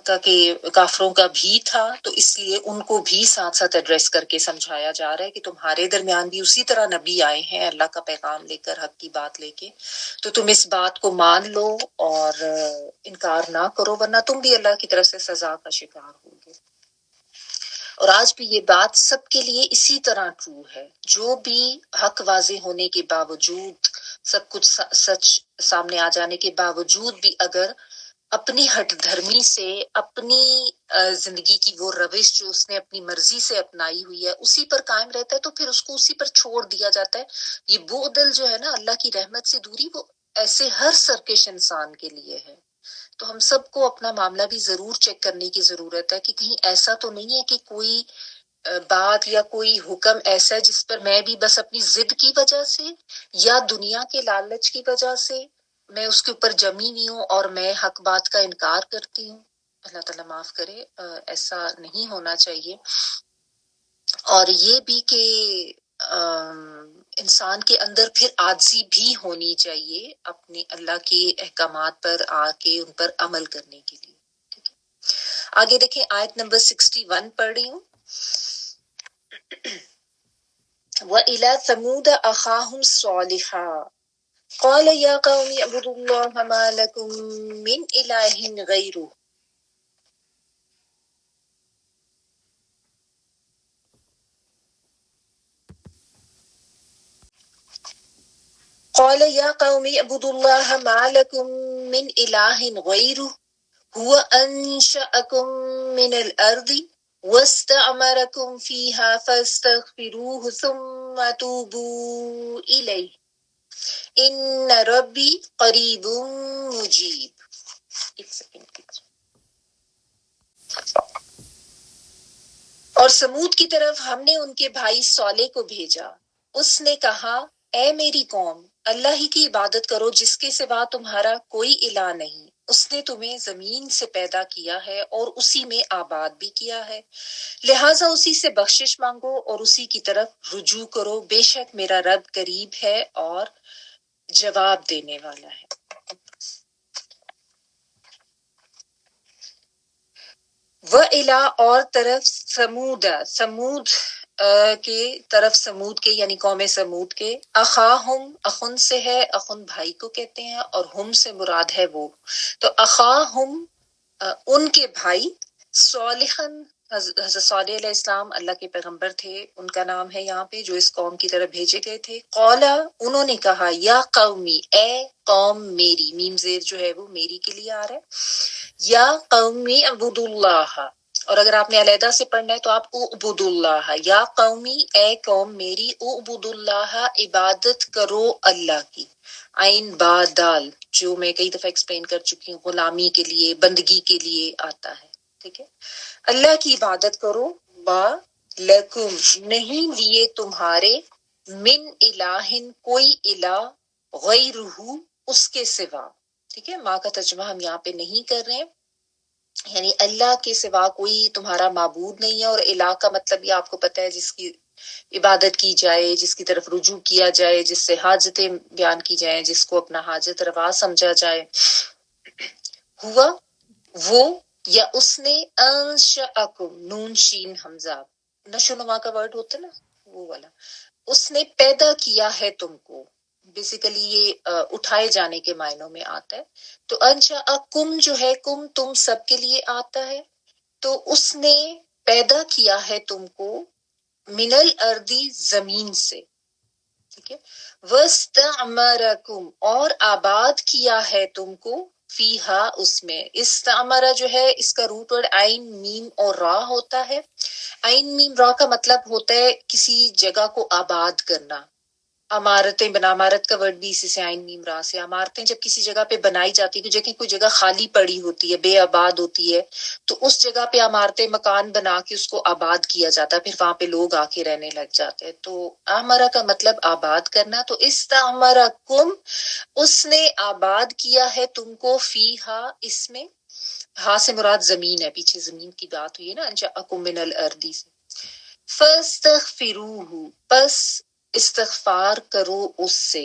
مکہ کے کافروں کا بھی تھا، تو اس لیے ان کو بھی ساتھ ساتھ ایڈریس کر کے سمجھایا جا رہا ہے کہ تمہارے درمیان بھی اسی طرح نبی آئے ہیں اللہ کا پیغام لے کر، حق کی بات لے کے، تو تم اس بات کو مان لو اور انکار نہ کرو، ورنہ تم بھی اللہ کی طرف سے سزا کا شکار ہوگے۔ اور آج بھی یہ بات سب کے لیے اسی طرح ٹرو ہے، جو بھی حق واضح ہونے کے باوجود، سب کچھ سچ سامنے آ جانے کے باوجود بھی اگر اپنی ہٹ دھرمی سے، اپنی زندگی کی وہ روش جو اس نے اپنی مرضی سے اپنائی ہوئی ہے اسی پر قائم رہتا ہے، تو پھر اس کو اسی پر چھوڑ دیا جاتا ہے۔ یہ بعدل جو ہے نا اللہ کی رحمت سے دوری، وہ ایسے ہر سرکش انسان کے لیے ہے۔ تو ہم سب کو اپنا معاملہ بھی ضرور چیک کرنے کی ضرورت ہے کہ کہیں ایسا تو نہیں ہے کہ کوئی بات یا کوئی حکم ایسا ہے جس پر میں بھی بس اپنی ضد کی وجہ سے یا دنیا کے لالچ کی وجہ سے میں اس کے اوپر جمی ہوئی ہوں اور میں حق بات کا انکار کرتی ہوں۔ اللہ تعالیٰ معاف کرے، ایسا نہیں ہونا چاہیے۔ اور یہ بھی کہ انسان کے اندر پھر عاجزی بھی ہونی چاہیے اپنے اللہ کے احکامات پر آ کے ان پر عمل کرنے کے لیے۔ ٹھیک ہے، آگے دیکھیں، آیت نمبر 61 پڑھ رہی ہوں۔ وَإِلَى ثَمُودَ أَخَاهُمْ صَالِحًا قَالَ يَا قَوْمِ اعْبُدُوا اللَّهَ مَا لَكُمْ مِنْ إِلَٰهٍ غَيْرُهُ قَالَ يَا قَوْمِ اعْبُدُوا اللَّهَ مَا لَكُمْ مِنْ إِلَٰهٍ غَيْرُهُ هُوَ أَنشَأَكُم مِّنَ الْأَرْضِ وَاسْتَعْمَرَكُمْ فِيهَا فَاسْتَغْفِرُوهُ ثُمَّ تُوبُوا إِلَيْهِ إِنَّ رَبِّي قَرِيبٌ مُجِيبٌ۔ ایک سیکنڈ کیجیے۔ اور سمود کی طرف ہم نے ان کے بھائی صالح کو بھیجا، اس نے کہا، اے میری قوم، اللہ ہی کی عبادت کرو جس کے سوا تمہارا کوئی الہ نہیں۔ اس نے تمہیں زمین سے پیدا کیا ہے اور اسی میں آباد بھی کیا ہے، لہٰذا اسی سے بخشش مانگو اور اسی کی طرف رجوع کرو، بے شک میرا رب قریب ہے اور جواب دینے والا ہے۔ وَإِلَىٰ اور طرف سمود کے طرف سمود کے یعنی قوم سمود کے، اخاہم اخن سے ہے، اخن بھائی کو کہتے ہیں، اور ہم سے مراد ہے وہ، تو اخاہم ان کے بھائی، صالحن حضرت صالح علیہ السلام اللہ کے پیغمبر تھے، ان کا نام ہے یہاں پہ، جو اس قوم کی طرف بھیجے گئے تھے۔ قولا انہوں نے کہا، یا قومی اے قوم میری، میم زیر جو ہے وہ میری کے لیے آ رہا ہے، یا قومی عبد اللہ، اور اگر آپ نے علیحدہ سے پڑھنا ہے تو آپ اعبد اللہ، یا قومی اے قوم میری، اعبد اللہ عبادت کرو اللہ کی، عین با دال جو میں کئی دفعہ ایکسپلین کر چکی ہوں، غلامی کے لیے، بندگی کے لیے آتا ہے، ٹھیک ہے، اللہ کی عبادت کرو، با لکم نہیں لیے تمہارے، من الہ کوئی الہ، غیرہ اس کے سوا، ٹھیک ہے، ماں کا ترجمہ ہم یہاں پہ نہیں کر رہے ہیں، یعنی اللہ کے سوا کوئی تمہارا معبود نہیں ہے، اور الہ کا مطلب یہ آپ کو پتہ ہے جس کی عبادت کی جائے، جس کی طرف رجوع کیا جائے، جس سے حاجتیں بیان کی جائیں، جس کو اپنا حاجت روا سمجھا جائے۔ ہوا وہ یا اس نے، انشأکم نون شین حمزہ نشو نما کا ورڈ ہوتا ہے نا وہ والا، اس نے پیدا کیا ہے تم کو، بیسیکلی یہ اٹھائے جانے کے معنوں میں آتا ہے، تو انشأکم جو ہے کم تم سب کے لیے آتا ہے، تو اس نے پیدا کیا ہے تم کو، من الارضی زمین سے، ٹھیک ہے، وَاسْتَعْمَرَكُمْ اور آباد کیا ہے تم کو، فیہا اس میں، استعمرہ جو ہے اس کا روٹ ورڈ عین میم اور را ہوتا ہے، عین میم را کا مطلب ہوتا ہے کسی جگہ کو آباد کرنا، عمارتیں بنا، عمارت کا ورڈ بھی اسی سے عین میم را سے، عمارتیں جب کسی جگہ پہ بنائی جاتی ہے، کوئی جگہ خالی پڑی ہوتی ہے، بے آباد ہوتی ہے، تو اس جگہ پہ عمارتیں مکان بنا کے اس کو آباد کیا جاتا ہے، پھر وہاں پہ لوگ آ کے رہنے لگ جاتے ہیں، تو عمرہ کا مطلب آباد کرنا، تو استعمرکم اس نے آباد کیا ہے تم کو، فیہا اس میں، ہاں سے مراد زمین ہے، پیچھے زمین کی بات ہوئی ہے نا، انشأکم من الارض سے، فاستغفروہ پس استغفار کرو اس سے،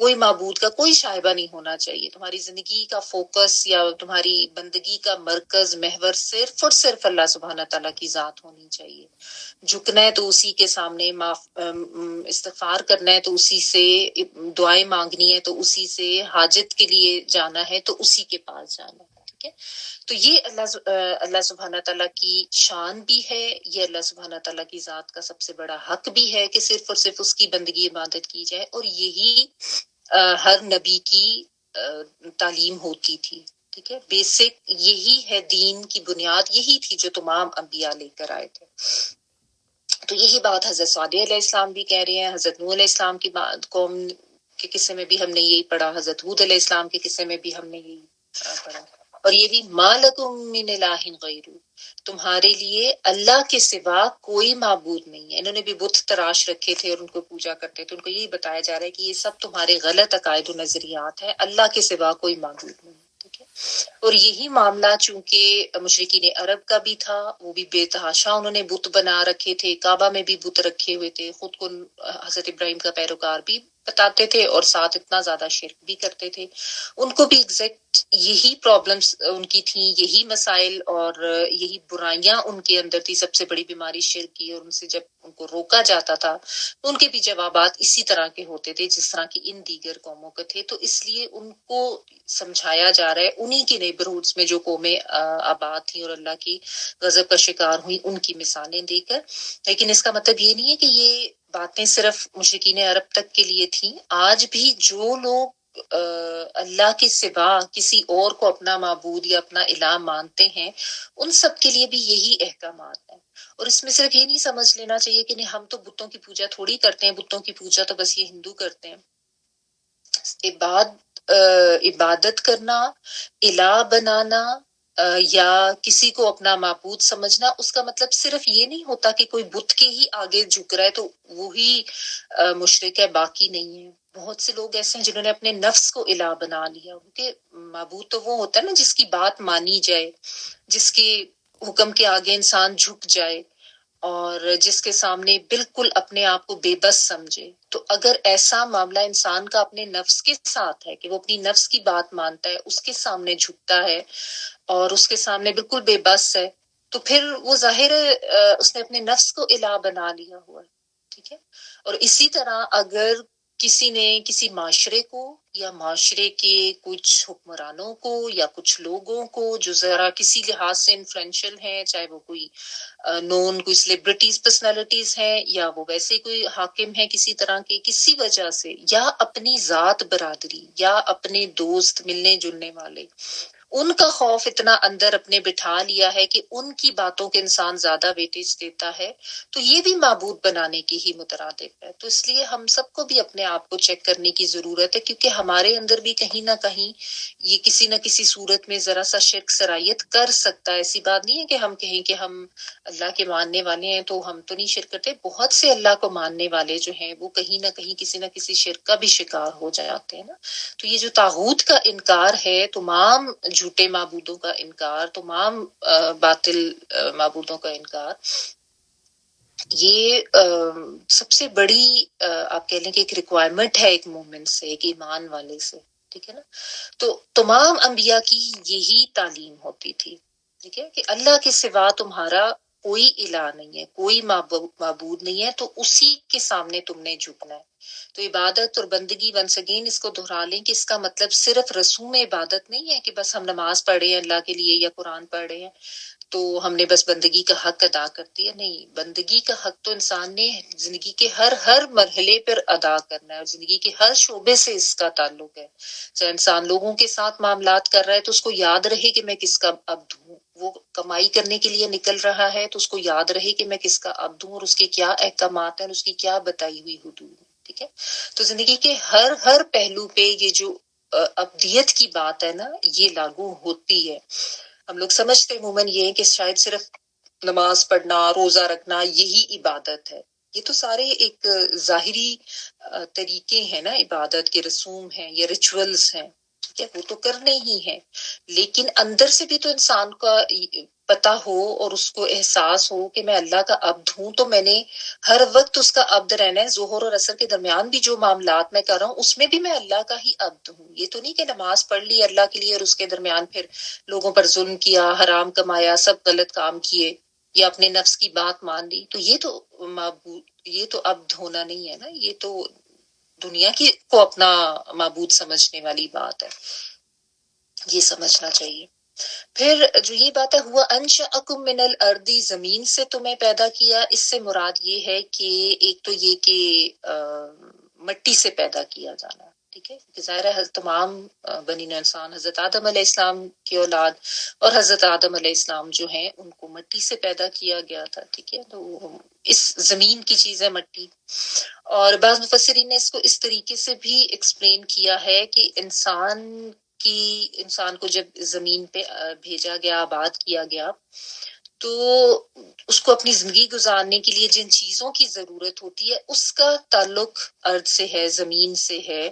کوئی معبود کا کوئی شائبہ نہیں ہونا چاہیے. تمہاری زندگی کا فوکس یا تمہاری بندگی کا مرکز محور صرف اور صرف اللہ سبحانہ تعالیٰ کی ذات ہونی چاہیے. جھکنا ہے تو اسی کے سامنے، استغفار کرنا ہے تو اسی سے، دعائیں مانگنی ہے تو اسی سے، حاجت کے لیے جانا ہے تو اسی کے پاس جانا ہے. ٹھیک ہے، تو یہ اللہ سبحانہ تعالیٰ کی شان بھی ہے، یہ اللہ سبحانہ تعالیٰ کی ذات کا سب سے بڑا حق بھی ہے کہ صرف اور صرف اس کی بندگی عبادت کی جائے. اور یہی ہر نبی کی تعلیم ہوتی تھی. ٹھیک ہے، بیسک یہی ہے، دین کی بنیاد یہی تھی جو تمام انبیاء لے کر آئے تھے. تو یہی بات حضرت صالح علیہ السلام بھی کہہ رہے ہیں. حضرت نوح علیہ السلام کی قوم کے قصے میں بھی ہم نے یہی پڑھا، حضرت ہود علیہ السلام کے قصے میں بھی ہم نے یہی پڑھا. اور یہ بھی ما لکم من الہ غیرہ، تمہارے لیے اللہ کے سوا کوئی معبود نہیں ہے. انہوں نے بھی بت تراش رکھے تھے اور ان کو پوجا کرتے تھے. ان کو یہی بتایا جا رہا ہے کہ یہ سب تمہارے غلط عقائد و نظریات ہیں، اللہ کے سوا کوئی معبود نہیں. ٹھیک ہے، اور یہی معاملہ چونکہ مشرکین عرب کا بھی تھا، وہ بھی بے تحاشا انہوں نے بت بنا رکھے تھے، کعبہ میں بھی بت رکھے ہوئے تھے، خود کو حضرت ابراہیم کا پیروکار بھی بتاتے تھے اور ساتھ اتنا زیادہ شرک بھی کرتے تھے. ان کو بھی ایگزیکٹ یہی پرابلمس ان کی تھیں، یہی مسائل اور یہی برائیاں ان کے اندر تھی. سب سے بڑی بیماری شرک کی، اور ان سے جب ان کو روکا جاتا تھا تو ان کے بھی جوابات اسی طرح کے ہوتے تھے جس طرح کی ان دیگر قوموں کے تھے. تو اس لیے ان کو سمجھایا جا رہا ہے انہی کے نیبرہوڈز میں جو قومیں آباد تھیں اور اللہ کی غضب کا شکار ہوئی، ان کی مثالیں دے کر. لیکن اس کا مطلب یہ نہیں ہے کہ یہ باتیں صرف مشرکین عرب تک کے لیے تھیں. آج بھی جو لوگ اللہ کے سوا کسی اور کو اپنا معبود یا اپنا الہ مانتے ہیں، ان سب کے لیے بھی یہی احکامات ہیں. اور اس میں صرف یہ نہیں سمجھ لینا چاہیے کہ نہیں ہم تو بتوں کی پوجا تھوڑی کرتے ہیں، بتوں کی پوجا تو بس یہ ہندو کرتے ہیں. عبادت کرنا، الہ بنانا یا کسی کو اپنا معبود سمجھنا، اس کا مطلب صرف یہ نہیں ہوتا کہ کوئی بت کے ہی آگے جھک رہا ہے تو وہی مشرک ہے، باقی نہیں ہے. بہت سے لوگ ایسے ہیں جنہوں نے اپنے نفس کو الہ بنا لیا. کیونکہ معبود تو وہ ہوتا ہے نا جس کی بات مانی جائے، جس کے حکم کے آگے انسان جھک جائے اور جس کے سامنے بالکل اپنے آپ کو بے بس سمجھے. تو اگر ایسا معاملہ انسان کا اپنے نفس کے ساتھ ہے کہ وہ اپنی نفس کی بات مانتا ہے، اس کے سامنے جھکتا ہے اور اس کے سامنے بالکل بے بس ہے، تو پھر وہ ظاہر اس نے اپنے نفس کو الہ بنا لیا ہوا ہے. ٹھیک ہے، اور اسی طرح اگر کسی نے کسی معاشرے کو یا معاشرے کے کچھ حکمرانوں کو یا کچھ لوگوں کو جو ذرا کسی لحاظ سے انفلوئنشل ہیں، چاہے وہ کوئی نون کوئی سیلیبریٹیز پرسنالٹیز ہیں یا وہ ویسے کوئی حاکم ہے کسی طرح کے، کسی وجہ سے یا اپنی ذات برادری یا اپنے دوست ملنے جلنے والے، ان کا خوف اتنا اندر اپنے بٹھا لیا ہے کہ ان کی باتوں کے انسان زیادہ ویٹیج دیتا ہے، تو یہ بھی معبود بنانے کی ہی مترادف ہے. تو اس لیے ہم سب کو بھی اپنے آپ کو چیک کرنے کی ضرورت ہے، کیونکہ ہمارے اندر بھی کہیں نہ کہیں یہ کسی نہ کسی صورت میں ذرا سا شرک سرایت کر سکتا ہے. ایسی بات نہیں ہے کہ ہم کہیں کہ ہم اللہ کے ماننے والے ہیں تو ہم تو نہیں شرک کرتے. بہت سے اللہ کو ماننے والے جو ہیں وہ کہیں نہ کہیں کسی نہ کسی شرک کا بھی شکار ہو جاتے ہیں نا. تو یہ جو طاغوت کا انکار ہے، تمام جھوٹے معبودوں کا انکار، تمام باطل معبودوں کا انکار، یہ سب سے بڑی آپ کہہ لیں کہ ایک ریکوائرمنٹ ہے ایک مومن سے، ایک ایمان والے سے. ٹھیک ہے نا. تو تمام انبیاء کی یہی تعلیم ہوتی تھی. ٹھیک ہے، کہ اللہ کے سوا تمہارا کوئی الہ نہیں ہے، کوئی معبود نہیں ہے، تو اسی کے سامنے تم نے جھکنا ہے. تو عبادت اور بندگی ونس اگین اس کو دہرا لیں کہ اس کا مطلب صرف رسوم عبادت نہیں ہے کہ بس ہم نماز پڑھ رہے ہیں اللہ کے لیے یا قرآن پڑھ رہے ہیں تو ہم نے بس بندگی کا حق ادا کر دیا. نہیں، بندگی کا حق تو انسان نے زندگی کے ہر مرحلے پر ادا کرنا ہے، اور زندگی کے ہر شعبے سے اس کا تعلق ہے. چاہے انسان لوگوں کے ساتھ معاملات کر رہا ہے تو اس کو یاد رہے کہ میں کس کا عبد ہوں. وہ کمائی کرنے کے لیے نکل رہا ہے تو اس کو یاد رہے کہ میں کس کا عبد ہوں اور اس کے کیا احکامات ہیں اور اس کی کیا بتائی ہوئی حدود ہیں. ٹھیک ہے، تو زندگی کے ہر پہلو پہ یہ جو ابدیت کی بات ہے نا، یہ لاگو ہوتی ہے. ہم لوگ سمجھتے عموماً یہ ہے کہ شاید صرف نماز پڑھنا، روزہ رکھنا یہی عبادت ہے. یہ تو سارے ایک ظاہری طریقے ہیں نا، عبادت کے رسوم ہیں یا ریچولز ہیں. ٹھیک ہے، وہ تو کرنے ہی ہیں، لیکن اندر سے بھی تو انسان کا پتہ ہو اور اس کو احساس ہو کہ میں اللہ کا عبد ہوں، تو میں نے ہر وقت اس کا عبد رہنا ہے. ظہر اور عصر کے درمیان بھی جو معاملات میں کر رہا ہوں اس میں بھی میں اللہ کا ہی عبد ہوں. یہ تو نہیں کہ نماز پڑھ لی اللہ کے لیے اور اس کے درمیان پھر لوگوں پر ظلم کیا، حرام کمایا، سب غلط کام کیے یا اپنے نفس کی بات مان لی. تو یہ تو عبد ہونا نہیں ہے نا، یہ تو دنیا کی کو اپنا معبود سمجھنے والی بات ہے. یہ سمجھنا چاہیے. پھر جو یہ بات ہے ہوا انشأکم من الارض، زمین سے تمہیں پیدا کیا، اس سے مراد یہ ہے کہ ایک تو یہ کہ مٹی سے پیدا کیا جانا، ٹھیک ہے، کہ ظاہر ہے تمام بنی نوع انسان حضرت آدم علیہ السلام کی اولاد اور حضرت آدم علیہ السلام جو ہیں ان کو مٹی سے پیدا کیا گیا تھا، ٹھیک ہے. تو اس زمین کی چیز ہے مٹی. اور بعض مفسرین نے اس کو اس طریقے سے بھی ایکسپلین کیا ہے کہ انسان کو جب زمین پہ بھیجا گیا، آباد کیا گیا، تو اس کو اپنی زندگی گزارنے کے لیے جن چیزوں کی ضرورت ہوتی ہے اس کا تعلق ارض سے ہے، زمین سے ہے،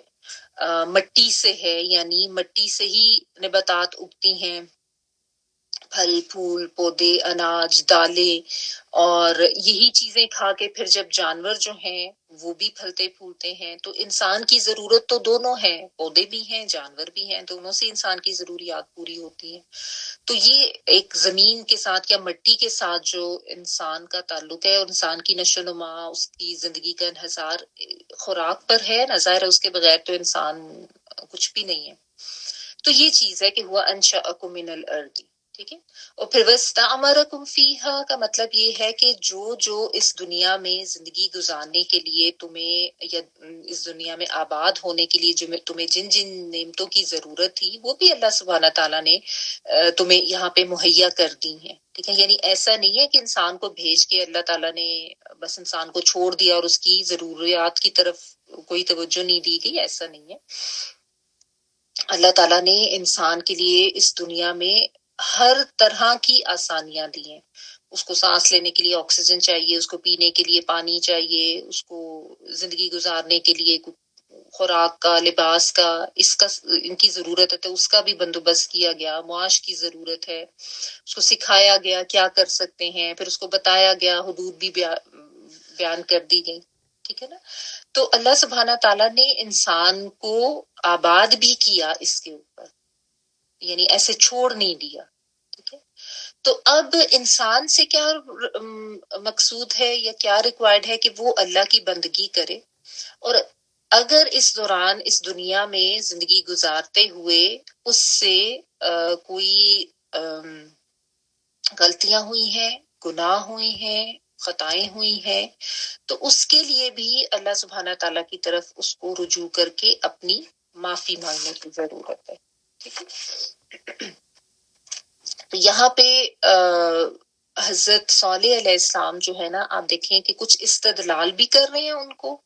مٹی سے ہے. یعنی مٹی سے ہی نباتات اگتی ہیں، پھل پھول پودے، اناج، دالیں، اور یہی چیزیں کھا کے پھر جب جانور جو ہیں وہ بھی پھلتے پھولتے ہیں. تو انسان کی ضرورت تو دونوں ہے، پودے بھی ہیں جانور بھی ہیں، دونوں سے انسان کی ضروریات پوری ہوتی ہیں. تو یہ ایک زمین کے ساتھ یا مٹی کے ساتھ جو انسان کا تعلق ہے اور انسان کی نشو و نما، اس کی زندگی کا انحصار خوراک پر ہے، نظر اس کے بغیر تو انسان کچھ بھی نہیں ہے. تو یہ چیز ہے کہ ہوا انشأکم من الارض، ٹھیک ہے. اور پھر واستعمرکم فیہا کا مطلب یہ ہے کہ جو اس دنیا میں زندگی گزارنے کے لیے تمہیں یا اس دنیا میں آباد ہونے کے لیے جو تمہیں جن نعمتوں کی ضرورت تھی وہ بھی اللہ سبحانہ تعالیٰ نے تمہیں یہاں پہ مہیا کر دی ہیں، ٹھیک ہے. یعنی ایسا نہیں ہے کہ انسان کو بھیج کے اللہ تعالیٰ نے بس انسان کو چھوڑ دیا اور اس کی ضروریات کی طرف کوئی توجہ نہیں دی گئی، ایسا نہیں ہے. اللہ تعالیٰ نے انسان کے لیے اس دنیا میں ہر طرح کی آسانیاں دی ہیں. اس کو سانس لینے کے لیے آکسیجن چاہیے، اس کو پینے کے لیے پانی چاہیے، اس کو زندگی گزارنے کے لیے خوراک کا، لباس کا، ان کی ضرورت ہے تو اس کا بھی بندوبست کیا گیا. معاش کی ضرورت ہے، اس کو سکھایا گیا کیا کر سکتے ہیں، پھر اس کو بتایا گیا، حدود بھی بیان کر دی گئی، ٹھیک ہے نا. تو اللہ سبحانہ تعالیٰ نے انسان کو آباد بھی کیا اس کے اوپر، یعنی ایسے چھوڑ نہیں دیا، ٹھیک ہے. تو اب انسان سے کیا مقصود ہے یا کیا ریکوائرڈ ہے کہ وہ اللہ کی بندگی کرے. اور اگر اس دوران اس دنیا میں زندگی گزارتے ہوئے اس سے کوئی غلطیاں ہوئی ہیں، گناہ ہوئی ہیں، خطائیں ہوئی ہیں، تو اس کے لیے بھی اللہ سبحانہ تعالیٰ کی طرف اس کو رجوع کر کے اپنی معافی مانگنے کی ضرورت ہے، ٹھیک ہے. تو یہاں پہ حضرت صالح علیہ السلام جو ہے نا، آپ دیکھیں کہ کچھ استدلال بھی کر رہے ہیں ان کو،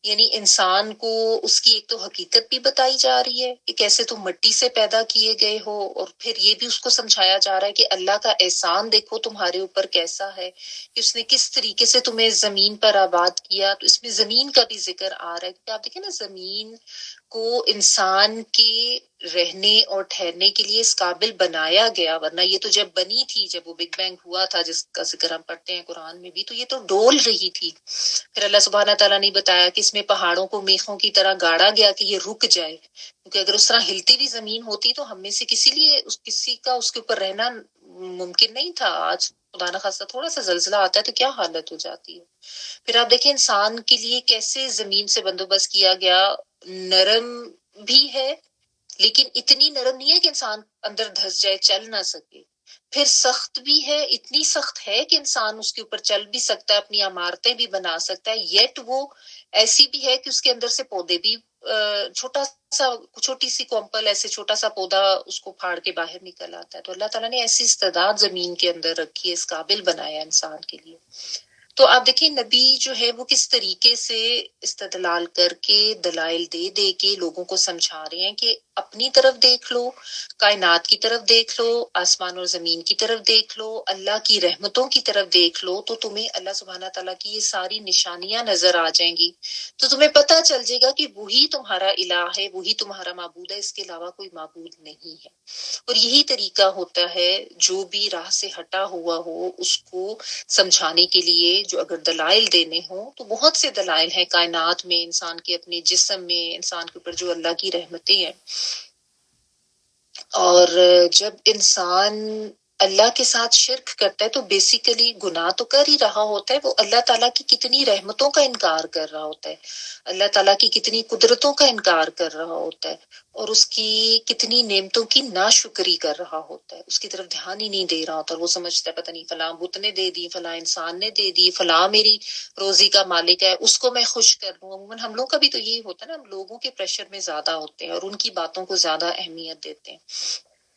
یعنی انسان کو اس کی ایک تو حقیقت بھی بتائی جا رہی ہے کہ کیسے تم مٹی سے پیدا کیے گئے ہو، اور پھر یہ بھی اس کو سمجھایا جا رہا ہے کہ اللہ کا احسان دیکھو تمہارے اوپر کیسا ہے کہ اس نے کس طریقے سے تمہیں زمین پر آباد کیا. تو اس میں زمین کا بھی ذکر آ رہا ہے کہ آپ دیکھیں نا، زمین کو انسان کے رہنے اور ٹھہرنے کے لیے اس قابل بنایا گیا، ورنہ یہ تو جب بنی تھی، جب وہ بگ بینگ ہوا تھا جس کا ذکر ہم پڑھتے ہیں قرآن میں بھی، تو یہ تو ڈول رہی تھی. پھر اللہ سبحانہ تعالیٰ نے بتایا کہ اس میں پہاڑوں کو میخوں کی طرح گاڑا گیا کہ یہ رک جائے، کیونکہ اگر اس طرح ہلتی ہوئی زمین ہوتی تو ہم میں سے کسی کا اس کے اوپر رہنا ممکن نہیں تھا. آج خدا نخواستہ تھوڑا سا زلزلہ آتا ہے تو کیا حالت ہو جاتی ہے. پھر آپ دیکھیں انسان کے لیے کیسے زمین سے بندوبست کیا گیا، نرم بھی ہے لیکن اتنی نرم نہیں ہے کہ انسان اندر دھس جائے، چل نہ سکے. پھر سخت بھی ہے، اتنی سخت ہے کہ انسان اس کے اوپر چل بھی سکتا ہے، اپنی عمارتیں بھی بنا سکتا ہے، یٹ وہ ایسی بھی ہے کہ اس کے اندر سے پودے بھی چھوٹی سی کومپل، ایسے چھوٹا سا پودا اس کو پھاڑ کے باہر نکل آتا ہے. تو اللہ تعالیٰ نے ایسی استعداد زمین کے اندر رکھی ہے، اس قابل بنایا انسان کے لیے. تو آپ دیکھیں نبی جو ہے وہ کس طریقے سے استدلال کر کے دلائل دے کے لوگوں کو سمجھا رہے ہیں کہ اپنی طرف دیکھ لو، کائنات کی طرف دیکھ لو، آسمان اور زمین کی طرف دیکھ لو، اللہ کی رحمتوں کی طرف دیکھ لو، تو تمہیں اللہ سبحانہ تعالیٰ کی یہ ساری نشانیاں نظر آ جائیں گی. تو تمہیں پتہ چل جائے گا کہ وہی تمہارا الہ ہے، وہی تمہارا معبود ہے، اس کے علاوہ کوئی معبود نہیں ہے. اور یہی طریقہ ہوتا ہے جو بھی راہ سے ہٹا ہوا ہو اس کو سمجھانے کے لیے. جو اگر دلائل دینے ہوں تو بہت سے دلائل ہیں کائنات میں، انسان کے اپنے جسم میں، انسان کے اوپر جو اللہ کی رحمتیں ہیں. اور جب انسان اللہ کے ساتھ شرک کرتا ہے تو بیسیکلی گناہ تو کر ہی رہا ہوتا ہے، وہ اللہ تعالیٰ کی کتنی رحمتوں کا انکار کر رہا ہوتا ہے، اللہ تعالیٰ کی کتنی قدرتوں کا انکار کر رہا ہوتا ہے، اور اس کی کتنی نعمتوں کی ناشکری کر رہا ہوتا ہے، اس کی طرف دھیان ہی نہیں دے رہا ہوتا. اور وہ سمجھتا ہے پتہ نہیں فلاں بت نے دے دی، فلاں انسان نے دے دی، فلاں میری روزی کا مالک ہے، اس کو میں خوش کر لوں. عموماً ہم لوگ کا بھی تو یہی ہوتا ہے نا، ہم لوگوں کے پریشر میں زیادہ ہوتے ہیں اور ان کی باتوں کو زیادہ اہمیت دیتے ہیں.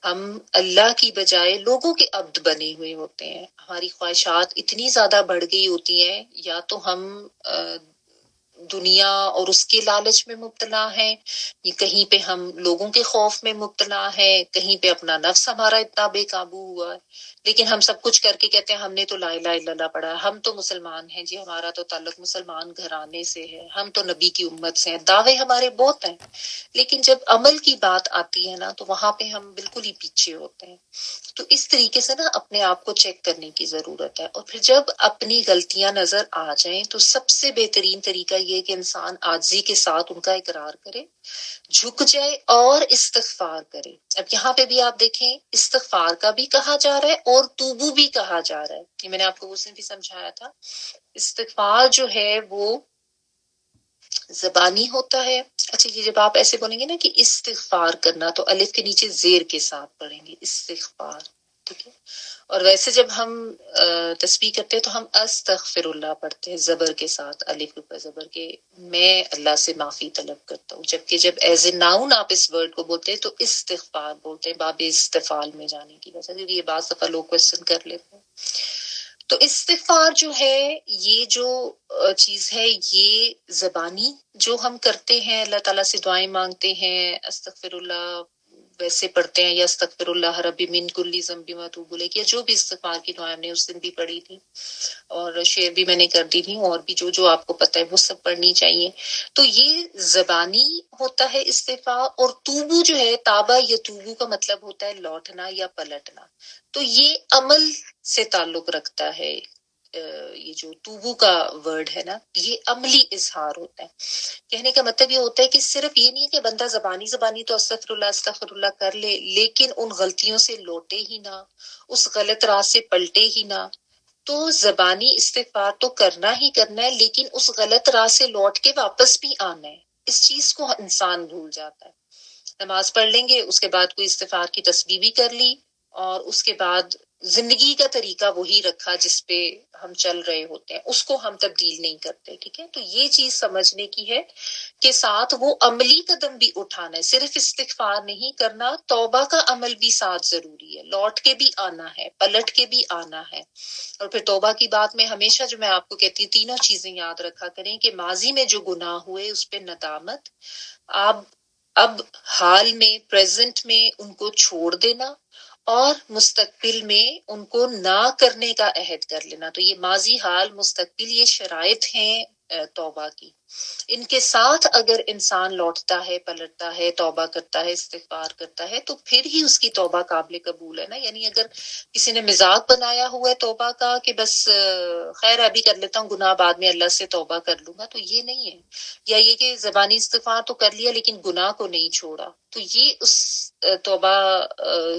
ہم اللہ کی بجائے لوگوں کے عبد بنے ہوئے ہوتے ہیں. ہماری خواہشات اتنی زیادہ بڑھ گئی ہوتی ہیں، یا تو ہم دنیا اور اس کے لالچ میں مبتلا ہیں، یہ کہیں پہ ہم لوگوں کے خوف میں مبتلا ہیں، کہیں پہ اپنا نفس ہمارا اتنا بے قابو ہوا ہے. لیکن ہم سب کچھ کر کے کہتے ہیں ہم نے تو لا الہ الا اللہ پڑھا، ہم تو مسلمان ہیں جی، ہمارا تو تعلق مسلمان گھرانے سے ہے، ہم تو نبی کی امت سے ہیں، دعوے ہمارے بہت ہیں. لیکن جب عمل کی بات آتی ہے نا تو وہاں پہ ہم بالکل ہی پیچھے ہوتے ہیں. تو اس طریقے سے نا اپنے آپ کو چیک کرنے کی ضرورت ہے. اور پھر جب اپنی غلطیاں نظر آ جائیں تو سب سے بہترین طریقہ یہ کہ انسان عاجزی کے ساتھ ان کا اقرار کرے، جھک جائے اور استغفار کرے. اب یہاں پہ بھی آپ دیکھیں استغفار کا بھی کہا جا رہا ہے اور توبو بھی کہا جا رہا ہے. یہ میں نے آپ کو اس نے بھی سمجھایا تھا. استغفار جو ہے وہ زبانی ہوتا ہے. اچھا یہ جب آپ ایسے بولیں گے نا کہ استغفار کرنا تو الف کے نیچے زیر کے ساتھ پڑھیں گے استغفار، ٹھیک ہے. اور ویسے جب ہم تسبیح کرتے ہیں تو ہم استغفر اللہ پڑھتے ہیں زبر کے ساتھ، الف کے اوپر زبر کے. میں اللہ سے معافی طلب کرتا ہوں. جبکہ جب ایز اے ناؤن آپ اس ورڈ کو بولتے ہیں تو استغفار بولتے ہیں، باب استفال میں جانے کی وجہ سے. یہ بعض دفعہ لوگ کوشچن کر لیتے ہیں. تو استغفار جو ہے یہ جو چیز ہے یہ زبانی جو ہم کرتے ہیں، اللہ تعالیٰ سے دعائیں مانگتے ہیں، استغفر اللہ ویسے پڑھتے ہیں، یا استغفر اللہ ربی من کل ذنب واتوب الیہ، یا جو بھی استغفار کی دعائیں ہم نے اس دن بھی پڑھی تھی اور شیئر بھی میں نے کر دی تھی، اور بھی جو آپ کو پتہ ہے وہ سب پڑھنی چاہیے. تو یہ زبانی ہوتا ہے استغفار. اور توبو جو ہے، تابہ یا توبو کا مطلب ہوتا ہے لوٹنا یا پلٹنا. تو یہ عمل سے تعلق رکھتا ہے. یہ جو توبو کا ورڈ ہے نا یہ عملی اظہار ہوتا ہے. کہنے کا مطلب یہ ہوتا ہے کہ صرف یہ نہیں ہے کہ بندہ زبانی تو استغفر اللہ کر لے، لیکن ان غلطیوں سے لوٹے ہی نہ، اس غلط راہ سے پلٹے ہی نہ. تو زبانی استغفار تو کرنا ہی کرنا ہے، لیکن اس غلط راہ سے لوٹ کے واپس بھی آنا ہے. اس چیز کو انسان بھول جاتا ہے. نماز پڑھ لیں گے، اس کے بعد کوئی استغفار کی تسبیح بھی کر لی، اور اس کے بعد زندگی کا طریقہ وہی رکھا جس پہ ہم چل رہے ہوتے ہیں، اس کو ہم تبدیل نہیں کرتے. ٹھیک ہے. تو یہ چیز سمجھنے کی ہے کہ ساتھ وہ عملی قدم بھی اٹھانا ہے. صرف استغفار نہیں کرنا، توبہ کا عمل بھی ساتھ ضروری ہے. لوٹ کے بھی آنا ہے، پلٹ کے بھی آنا ہے. اور پھر توبہ کی بات میں ہمیشہ جو میں آپ کو کہتی ہوں تینوں چیزیں یاد رکھا کریں کہ ماضی میں جو گناہ ہوئے اس پہ ندامت، آپ اب حال میں پریزنٹ میں ان کو چھوڑ دینا، اور مستقبل میں ان کو نہ کرنے کا عہد کر لینا. تو یہ ماضی، حال، مستقبل یہ شرائط ہیں توبہ کی. ان کے ساتھ اگر انسان لوٹتا ہے، پلٹتا ہے، توبہ کرتا ہے، استغفار کرتا ہے، تو پھر ہی اس کی توبہ قابل قبول ہے نا. یعنی اگر کسی نے مزاق بنایا ہوا ہے توبہ کا کہ بس خیر ابھی کر لیتا ہوں گناہ، بعد میں اللہ سے توبہ کر لوں گا، تو یہ نہیں ہے. یا یہ کہ زبانی استغفار تو کر لیا لیکن گناہ کو نہیں چھوڑا، تو یہ اس توبہ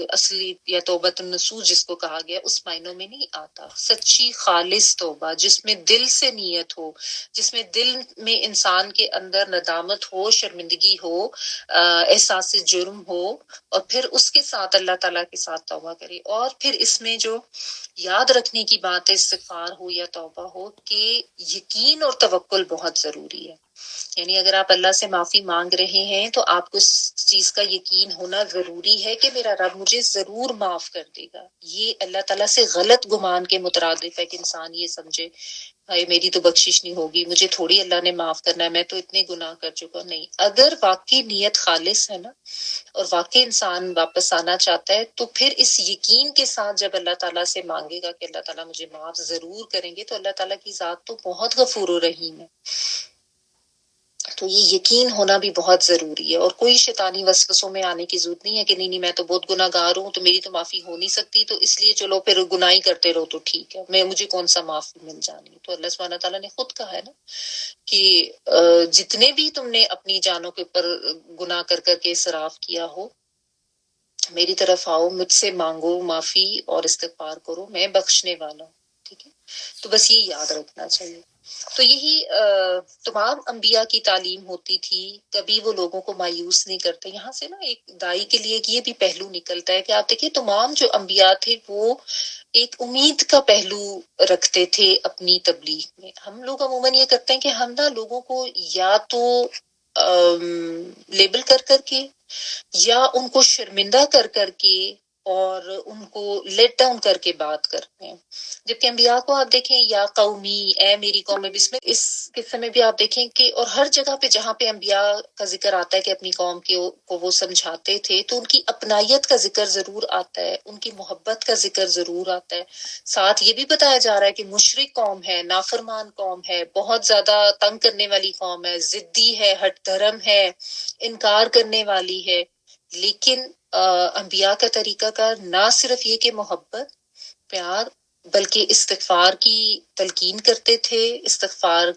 اصلی یا توبۃ النصوح جس کو کہا گیا اس معنوں میں نہیں آتا. سچی خالص توبہ جس میں دل سے نیت ہو، جس میں دل میں انسان کے اندر ندامت ہو، شرمندگی ہو، احساس جرم ہو، اور پھر اس کے ساتھ اللہ تعالیٰ کے ساتھ توبہ کرے. اور پھر اس میں جو یاد رکھنے کی بات ہے استغفار ہو یا توبہ ہو کہ یقین اور توکل بہت ضروری ہے. یعنی اگر آپ اللہ سے معافی مانگ رہے ہیں تو آپ کو اس چیز کا یقین ہونا ضروری ہے کہ میرا رب مجھے ضرور معاف کر دے گا. یہ اللہ تعالیٰ سے غلط گمان کے مترادف ہے کہ انسان یہ سمجھے ہائے میری تو بخشش نہیں ہوگی، مجھے تھوڑی اللہ نے معاف کرنا ہے، میں تو اتنے گناہ کر چکا. نہیں، اگر واقعی نیت خالص ہے نا اور واقعی انسان واپس آنا چاہتا ہے تو پھر اس یقین کے ساتھ جب اللہ تعالیٰ سے مانگے گا کہ اللہ تعالیٰ مجھے معاف ضرور کریں گے، تو اللہ تعالیٰ کی ذات تو بہت غفور و رحیم ہے. تو یہ یقین ہونا بھی بہت ضروری ہے، اور کوئی شیطانی وسوسوں میں آنے کی ضرورت نہیں ہے کہ نہیں میں تو بہت گناہ گار ہوں تو میری تو معافی ہو نہیں سکتی، تو اس لیے چلو پھر گناہ ہی کرتے رہو تو ٹھیک ہے، مجھے کون سا معافی مل جانی. تو اللہ سبحانہ تعالیٰ نے خود کہا ہے نا کہ جتنے بھی تم نے اپنی جانوں کے اوپر گناہ کر کر کے اسراف کیا ہو، میری طرف آؤ، مجھ سے مانگو معافی اور استغفار کرو، میں بخشنے والا ہوں. ٹھیک ہے، تو بس یہ یاد رکھنا چاہیے. تو یہی تمام انبیاء کی تعلیم ہوتی تھی، کبھی وہ لوگوں کو مایوس نہیں کرتے. یہاں سے نا ایک دائی کے لیے یہ بھی پہلو نکلتا ہے کہ آپ دیکھیں تمام جو انبیاء تھے وہ ایک امید کا پہلو رکھتے تھے اپنی تبلیغ میں. ہم لوگ عموماً یہ کرتے ہیں کہ ہم نا لوگوں کو یا تو لیبل کر کر کے یا ان کو شرمندہ کر کر کے اور ان کو لیٹ ڈاؤن کر کے بات کرتے ہیں، جبکہ انبیاء کو آپ دیکھیں یا قومی اے میری قوم میں اس قصے میں بھی آپ دیکھیں کہ اور ہر جگہ پہ جہاں پہ انبیاء کا ذکر آتا ہے کہ اپنی قوم کو وہ سمجھاتے تھے تو ان کی اپنائیت کا ذکر ضرور آتا ہے، ان کی محبت کا ذکر ضرور آتا ہے. ساتھ یہ بھی بتایا جا رہا ہے کہ مشرک قوم ہے، نافرمان قوم ہے، بہت زیادہ تنگ کرنے والی قوم ہے، ضدی ہے، ہٹ دھرم ہے، انکار کرنے والی ہے. لیکن انبیاء کا طریقہ کار نہ صرف یہ کہ محبت پیار بلکہ استغفار کی تلقین کرتے تھے، استغفار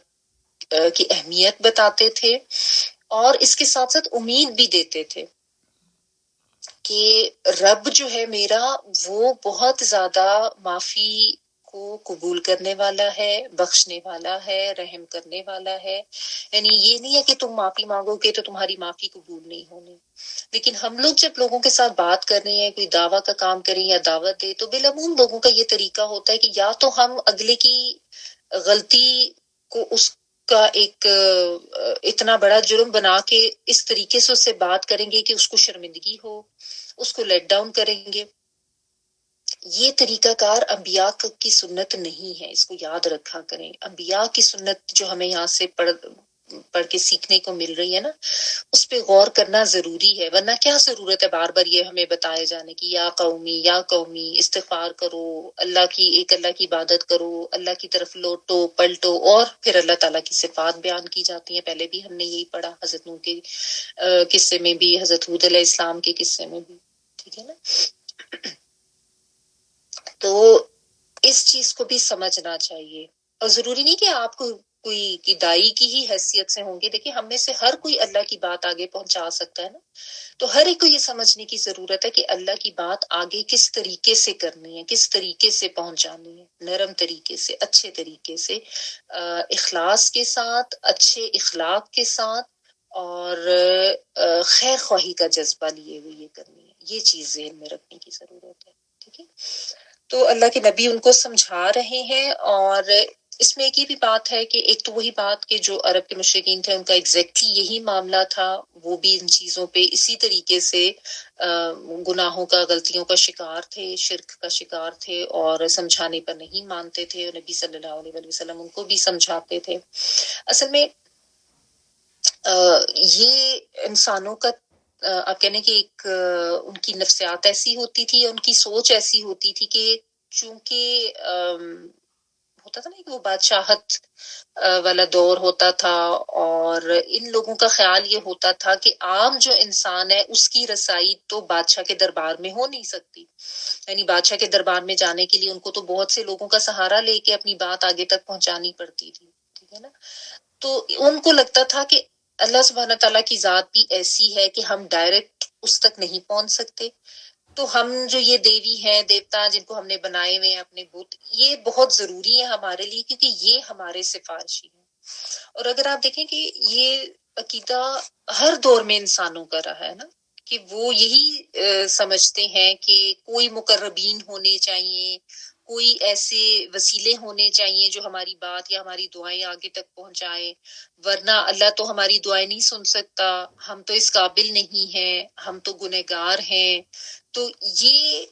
کی اہمیت بتاتے تھے، اور اس کے ساتھ ساتھ امید بھی دیتے تھے کہ رب جو ہے میرا وہ بہت زیادہ معافی کو قبول کرنے والا ہے، بخشنے والا ہے، رحم کرنے والا ہے. یعنی یہ نہیں ہے کہ تم معافی مانگو گے تو تمہاری معافی قبول نہیں ہونی. لیکن ہم لوگ جب لوگوں کے ساتھ بات کر رہے ہیں، کوئی دعویٰ کا کام کریں یا دعوت دے، تو بالعموم لوگوں کا یہ طریقہ ہوتا ہے کہ یا تو ہم اگلے کی غلطی کو اس کا ایک اتنا بڑا جرم بنا کے اس طریقے سے اس سے بات کریں گے کہ اس کو شرمندگی ہو، اس کو لیٹ ڈاؤن کریں گے. یہ طریقہ کار انبیاء کی سنت نہیں ہے، اس کو یاد رکھا کریں. انبیاء کی سنت جو ہمیں یہاں سے پڑھ کے سیکھنے کو مل رہی ہے نا، اس پہ غور کرنا ضروری ہے. ورنہ کیا ضرورت ہے بار بار یہ ہمیں بتائے جانے کی یا قومی استغفار کرو، اللہ کی عبادت کرو، اللہ کی طرف لوٹو پلٹو، اور پھر اللہ تعالیٰ کی صفات بیان کی جاتی ہیں. پہلے بھی ہم نے یہی پڑھا، حضرت نوح کے قصے میں بھی، حضرت ہود علیہ السلام کے قصے میں بھی. ٹھیک ہے نا؟ تو اس چیز کو بھی سمجھنا چاہیے. اور ضروری نہیں کہ آپ کو کوئی کی دائی کی ہی حیثیت سے ہوں گے. دیکھیں ہم میں سے ہر کوئی اللہ کی بات آگے پہنچا سکتا ہے نا. تو ہر ایک کو یہ سمجھنے کی ضرورت ہے کہ اللہ کی بات آگے کس طریقے سے کرنی ہے، کس طریقے سے پہنچانی ہے. نرم طریقے سے، اچھے طریقے سے، اخلاص کے ساتھ، اچھے اخلاق کے ساتھ، اور خیر خواہی کا جذبہ لیے ہوئے یہ کرنی ہے. یہ چیز ذہن میں رکھنے کی ضرورت ہے. ٹھیک ہے، تو اللہ کے نبی ان کو سمجھا رہے ہیں. اور اس میں ایک یہ بھی بات ہے کہ ایک تو وہی بات کہ جو عرب کے مشرکین تھے ان کا ایگزیکٹلی یہی معاملہ تھا، وہ بھی ان چیزوں پہ اسی طریقے سے گناہوں کا، غلطیوں کا شکار تھے، شرک کا شکار تھے، اور سمجھانے پر نہیں مانتے تھے. اور نبی صلی اللہ علیہ وسلم ان کو بھی سمجھاتے تھے. اصل میں یہ انسانوں کا آپ کہنے کہ ایک ان کی نفسیات ایسی ہوتی تھی، ان کی سوچ ایسی ہوتی تھی کہ چونکہ ہوتا تھا نا کہ وہ بادشاہت والا دور ہوتا تھا، اور ان لوگوں کا خیال یہ ہوتا تھا کہ عام جو انسان ہے اس کی رسائی تو بادشاہ کے دربار میں ہو نہیں سکتی. یعنی بادشاہ کے دربار میں جانے کے لیے ان کو تو بہت سے لوگوں کا سہارا لے کے اپنی بات آگے تک پہنچانی پڑتی تھی. ٹھیک ہے نا؟ تو ان کو لگتا تھا کہ اللہ سبحانہ تعالیٰ کی ذات بھی ایسی ہے کہ ہم ڈائریکٹ اس تک نہیں پہنچ سکتے. تو ہم جو یہ دیوی ہیں، دیوتا جن کو ہم نے بنائے ہوئے ہیں اپنے بت، یہ بہت ضروری ہے ہمارے لیے کیونکہ یہ ہمارے سفارشی ہیں. اور اگر آپ دیکھیں کہ یہ عقیدہ ہر دور میں انسانوں کا رہا ہے نا، کہ وہ یہی سمجھتے ہیں کہ کوئی مقربین ہونے چاہیے کوئی ایسے وسیلے ہونے چاہیے جو ہماری بات یا ہماری دعائیں آگے تک پہنچائیں، ورنہ اللہ تو ہماری دعائیں نہیں سن سکتا، ہم تو اس قابل نہیں ہیں، ہم تو گنہگار ہیں۔ تو یہ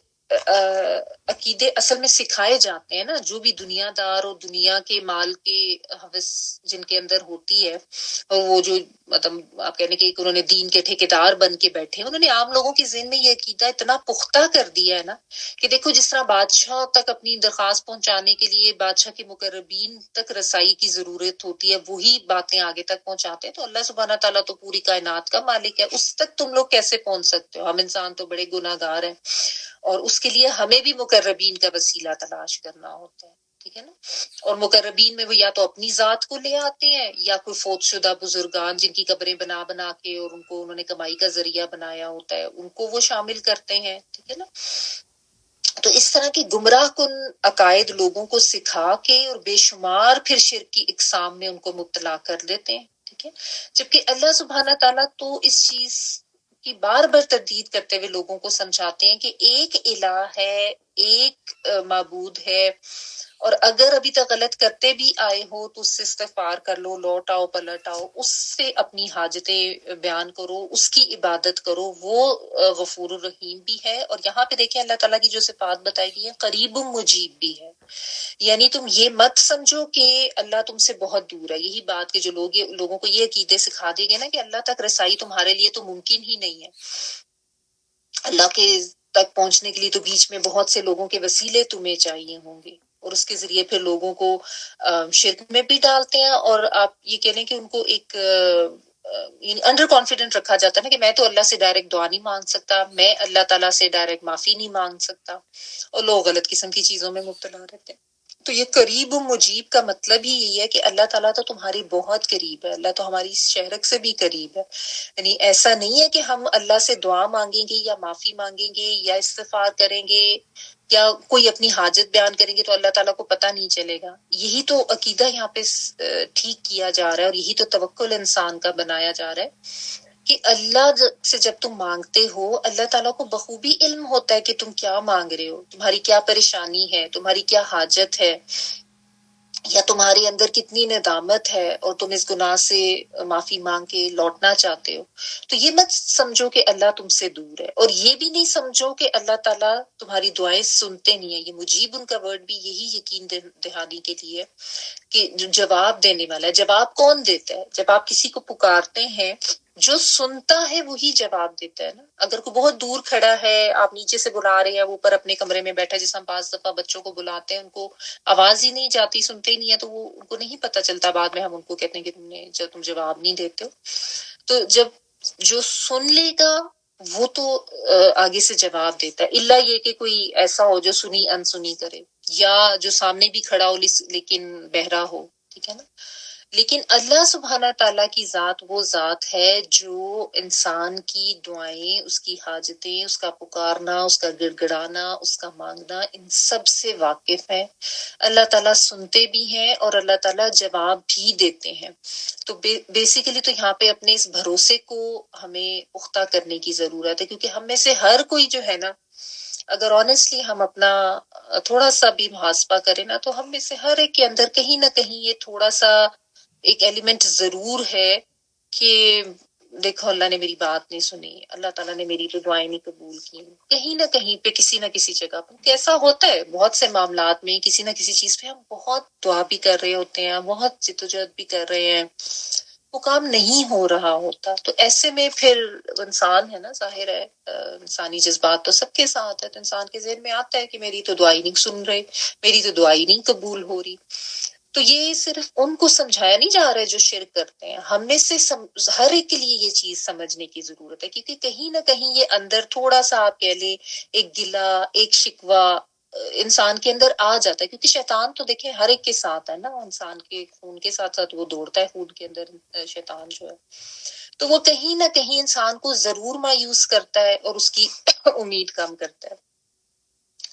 عقیدے اصل میں سکھائے جاتے ہیں نا، جو بھی دنیا دار اور دنیا کے مال کے حوث جن کے اندر ہوتی ہے، اور وہ جو مطلب آپ کہنے کہ انہوں نے دین کے ٹھیکیدار بن کے بیٹھے، انہوں نے عام لوگوں کے ذہن میں یہ عقیدہ اتنا پختہ کر دیا ہے نا کہ دیکھو جس طرح بادشاہ تک اپنی درخواست پہنچانے کے لیے بادشاہ کے مقربین تک رسائی کی ضرورت ہوتی ہے، وہی باتیں آگے تک پہنچاتے ہیں، تو اللہ سبحانہ تعالیٰ تو پوری کائنات کا مالک ہے، اس تک تم لوگ کیسے پہنچ سکتے ہو؟ ہم انسان تو بڑے گناہ گار ہیں، اور اس کے لیے ہمیں بھی مقربین کا وسیلہ تلاش کرنا ہوتا ہے، ٹھیک ہے نا؟ اور مقربین میں وہ یا تو اپنی ذات کو لے آتے ہیں، یا کوئی فوت شدہ بزرگان جن کی قبریں بنا بنا کے اور ان کو انہوں نے کمائی کا ذریعہ بنایا ہوتا ہے، ان کو وہ شامل کرتے ہیں، ٹھیک ہے نا؟ تو اس طرح کے گمراہ کن عقائد لوگوں کو سکھا کے اور بے شمار پھر شرک کی اقسام میں ان کو مبتلا کر دیتے ہیں، ٹھیک ہے؟ جبکہ اللہ سبحانہ تعالیٰ تو اس چیز کی بار بار تردید کرتے ہوئے لوگوں کو سمجھاتے ہیں کہ ایک الہ ہے، ایک معبود ہے، اور اگر ابھی تک غلط کرتے بھی آئے ہو تو اس سے استغفار کر لو، لوٹ آؤ، پلٹ آؤ، اس سے اپنی حاجتیں بیان کرو، اس کی عبادت کرو، وہ غفور الرحیم بھی ہے۔ اور یہاں پہ دیکھیں اللہ تعالیٰ کی جو صفات بتائی گئی ہے، قریب مجیب بھی ہے، یعنی تم یہ مت سمجھو کہ اللہ تم سے بہت دور ہے۔ یہی بات کہ جو لوگوں کو یہ عقیدے سکھا دیں گے نا کہ اللہ تک رسائی تمہارے لیے تو ممکن ہی نہیں ہے، اللہ کے تک پہنچنے کے لیے تو بیچ میں بہت سے لوگوں کے وسیلے تمہیں چاہیے ہوں گے، اور اس کے ذریعے پھر لوگوں کو شرک میں بھی ڈالتے ہیں، اور آپ یہ کہہ لیں کہ ان کو ایک انڈر کانفیڈنٹ رکھا جاتا ہے نا کہ میں تو اللہ سے ڈائریکٹ دعا نہیں مانگ سکتا، میں اللہ تعالیٰ سے ڈائریکٹ معافی نہیں مانگ سکتا، اور لوگ غلط قسم کی چیزوں میں مبتلا رہتے ہیں۔ تو یہ قریب و مجیب کا مطلب ہی یہی ہے کہ اللہ تعالیٰ تو تمہاری بہت قریب ہے، اللہ تو ہماری شہرک سے بھی قریب ہے، یعنی ایسا نہیں ہے کہ ہم اللہ سے دعا مانگیں گے یا معافی مانگیں گے یا استغفار کریں گے یا کوئی اپنی حاجت بیان کریں گے تو اللہ تعالیٰ کو پتہ نہیں چلے گا۔ یہی تو عقیدہ یہاں پہ ٹھیک کیا جا رہا ہے، اور یہی تو توکل انسان کا بنایا جا رہا ہے کہ اللہ سے جب تم مانگتے ہو، اللہ تعالیٰ کو بخوبی علم ہوتا ہے کہ تم کیا مانگ رہے ہو، تمہاری کیا پریشانی ہے، تمہاری کیا حاجت ہے، یا تمہارے اندر کتنی ندامت ہے اور تم اس گناہ سے معافی مانگ کے لوٹنا چاہتے ہو۔ تو یہ مت سمجھو کہ اللہ تم سے دور ہے، اور یہ بھی نہیں سمجھو کہ اللہ تعالیٰ تمہاری دعائیں سنتے نہیں ہیں۔ یہ مجیب ان کا ورڈ بھی یہی یقین دہانی کے لیے کہ جو جواب دینے والا ہے۔ جواب کون دیتا ہے؟ جب آپ کسی کو پکارتے ہیں، جو سنتا ہے وہی جواب دیتا ہے نا۔ اگر کوئی بہت دور کھڑا ہے، آپ نیچے سے بلا رہے ہیں، وہ اوپر اپنے کمرے میں بیٹھا ہے، جیسے ہم 5 دفعہ بچوں کو بلاتے ہیں، ان کو آواز ہی نہیں جاتی، سنتے ہی نہیں ہے، تو وہ ان کو نہیں پتہ چلتا، بعد میں ہم ان کو کہتے ہیں کہ تم جواب نہیں دیتے ہو۔ تو جب جو سن لے گا وہ تو آگے سے جواب دیتا ہے، الا یہ کہ کوئی ایسا ہو جو سنی انسنی کرے، یا جو سامنے بھی کھڑا ہو لیکن بہرا ہو، ٹھیک ہے نا۔ لیکن اللہ سبحانہ تعالیٰ کی ذات وہ ذات ہے جو انسان کی دعائیں، اس کی حاجتیں، اس کا پکارنا، اس کا گڑ گڑانا، اس کا مانگنا، ان سب سے واقف ہے۔ اللہ تعالیٰ سنتے بھی ہیں اور اللہ تعالیٰ جواب بھی دیتے ہیں۔ تو بیسیکلی تو یہاں پہ اپنے اس بھروسے کو ہمیں پختہ کرنے کی ضرورت ہے، کیونکہ ہم میں سے ہر کوئی جو ہے نا، اگر آنیسٹلی ہم اپنا تھوڑا سا بھی محاسبہ کریں نا، تو ہم میں سے ہر ایک کے اندر کہیں نہ کہیں یہ تھوڑا سا ایک ایلیمنٹ ضرور ہے کہ دیکھو اللہ نے میری بات نہیں سنی، اللہ تعالیٰ نے میری تو دعائیں نہیں قبول کی، کہیں نہ کہیں پہ کسی نہ کسی جگہ پہ کیسا ہوتا ہے۔ بہت سے معاملات میں کسی نہ کسی چیز پہ ہم بہت دعا بھی کر رہے ہوتے ہیں، بہت جدوجہد بھی کر رہے ہیں، وہ کام نہیں ہو رہا ہوتا۔ تو ایسے میں پھر انسان ہے نا، ظاہر ہے انسانی جذبات تو سب کے ساتھ ہے، تو انسان کے ذہن میں آتا ہے کہ میری تو دعائی نہیں سن رہے، میری تو دعائی نہیں قبول ہو رہی۔ تو یہ صرف ان کو سمجھایا نہیں جا رہا ہے جو شرک کرتے ہیں، ہم میں سے ہر ایک کے لیے یہ چیز سمجھنے کی ضرورت ہے، کیونکہ کہیں نہ کہیں یہ اندر تھوڑا سا آپ کہہ لیں ایک گلہ، ایک شکوہ انسان کے اندر آ جاتا ہے، کیونکہ شیطان تو دیکھیں ہر ایک کے ساتھ ہے نا، انسان کے خون کے ساتھ ساتھ وہ دوڑتا ہے خون کے اندر شیطان جو ہے، تو وہ کہیں نہ کہیں انسان کو ضرور مایوس کرتا ہے اور اس کی امید کم کرتا ہے۔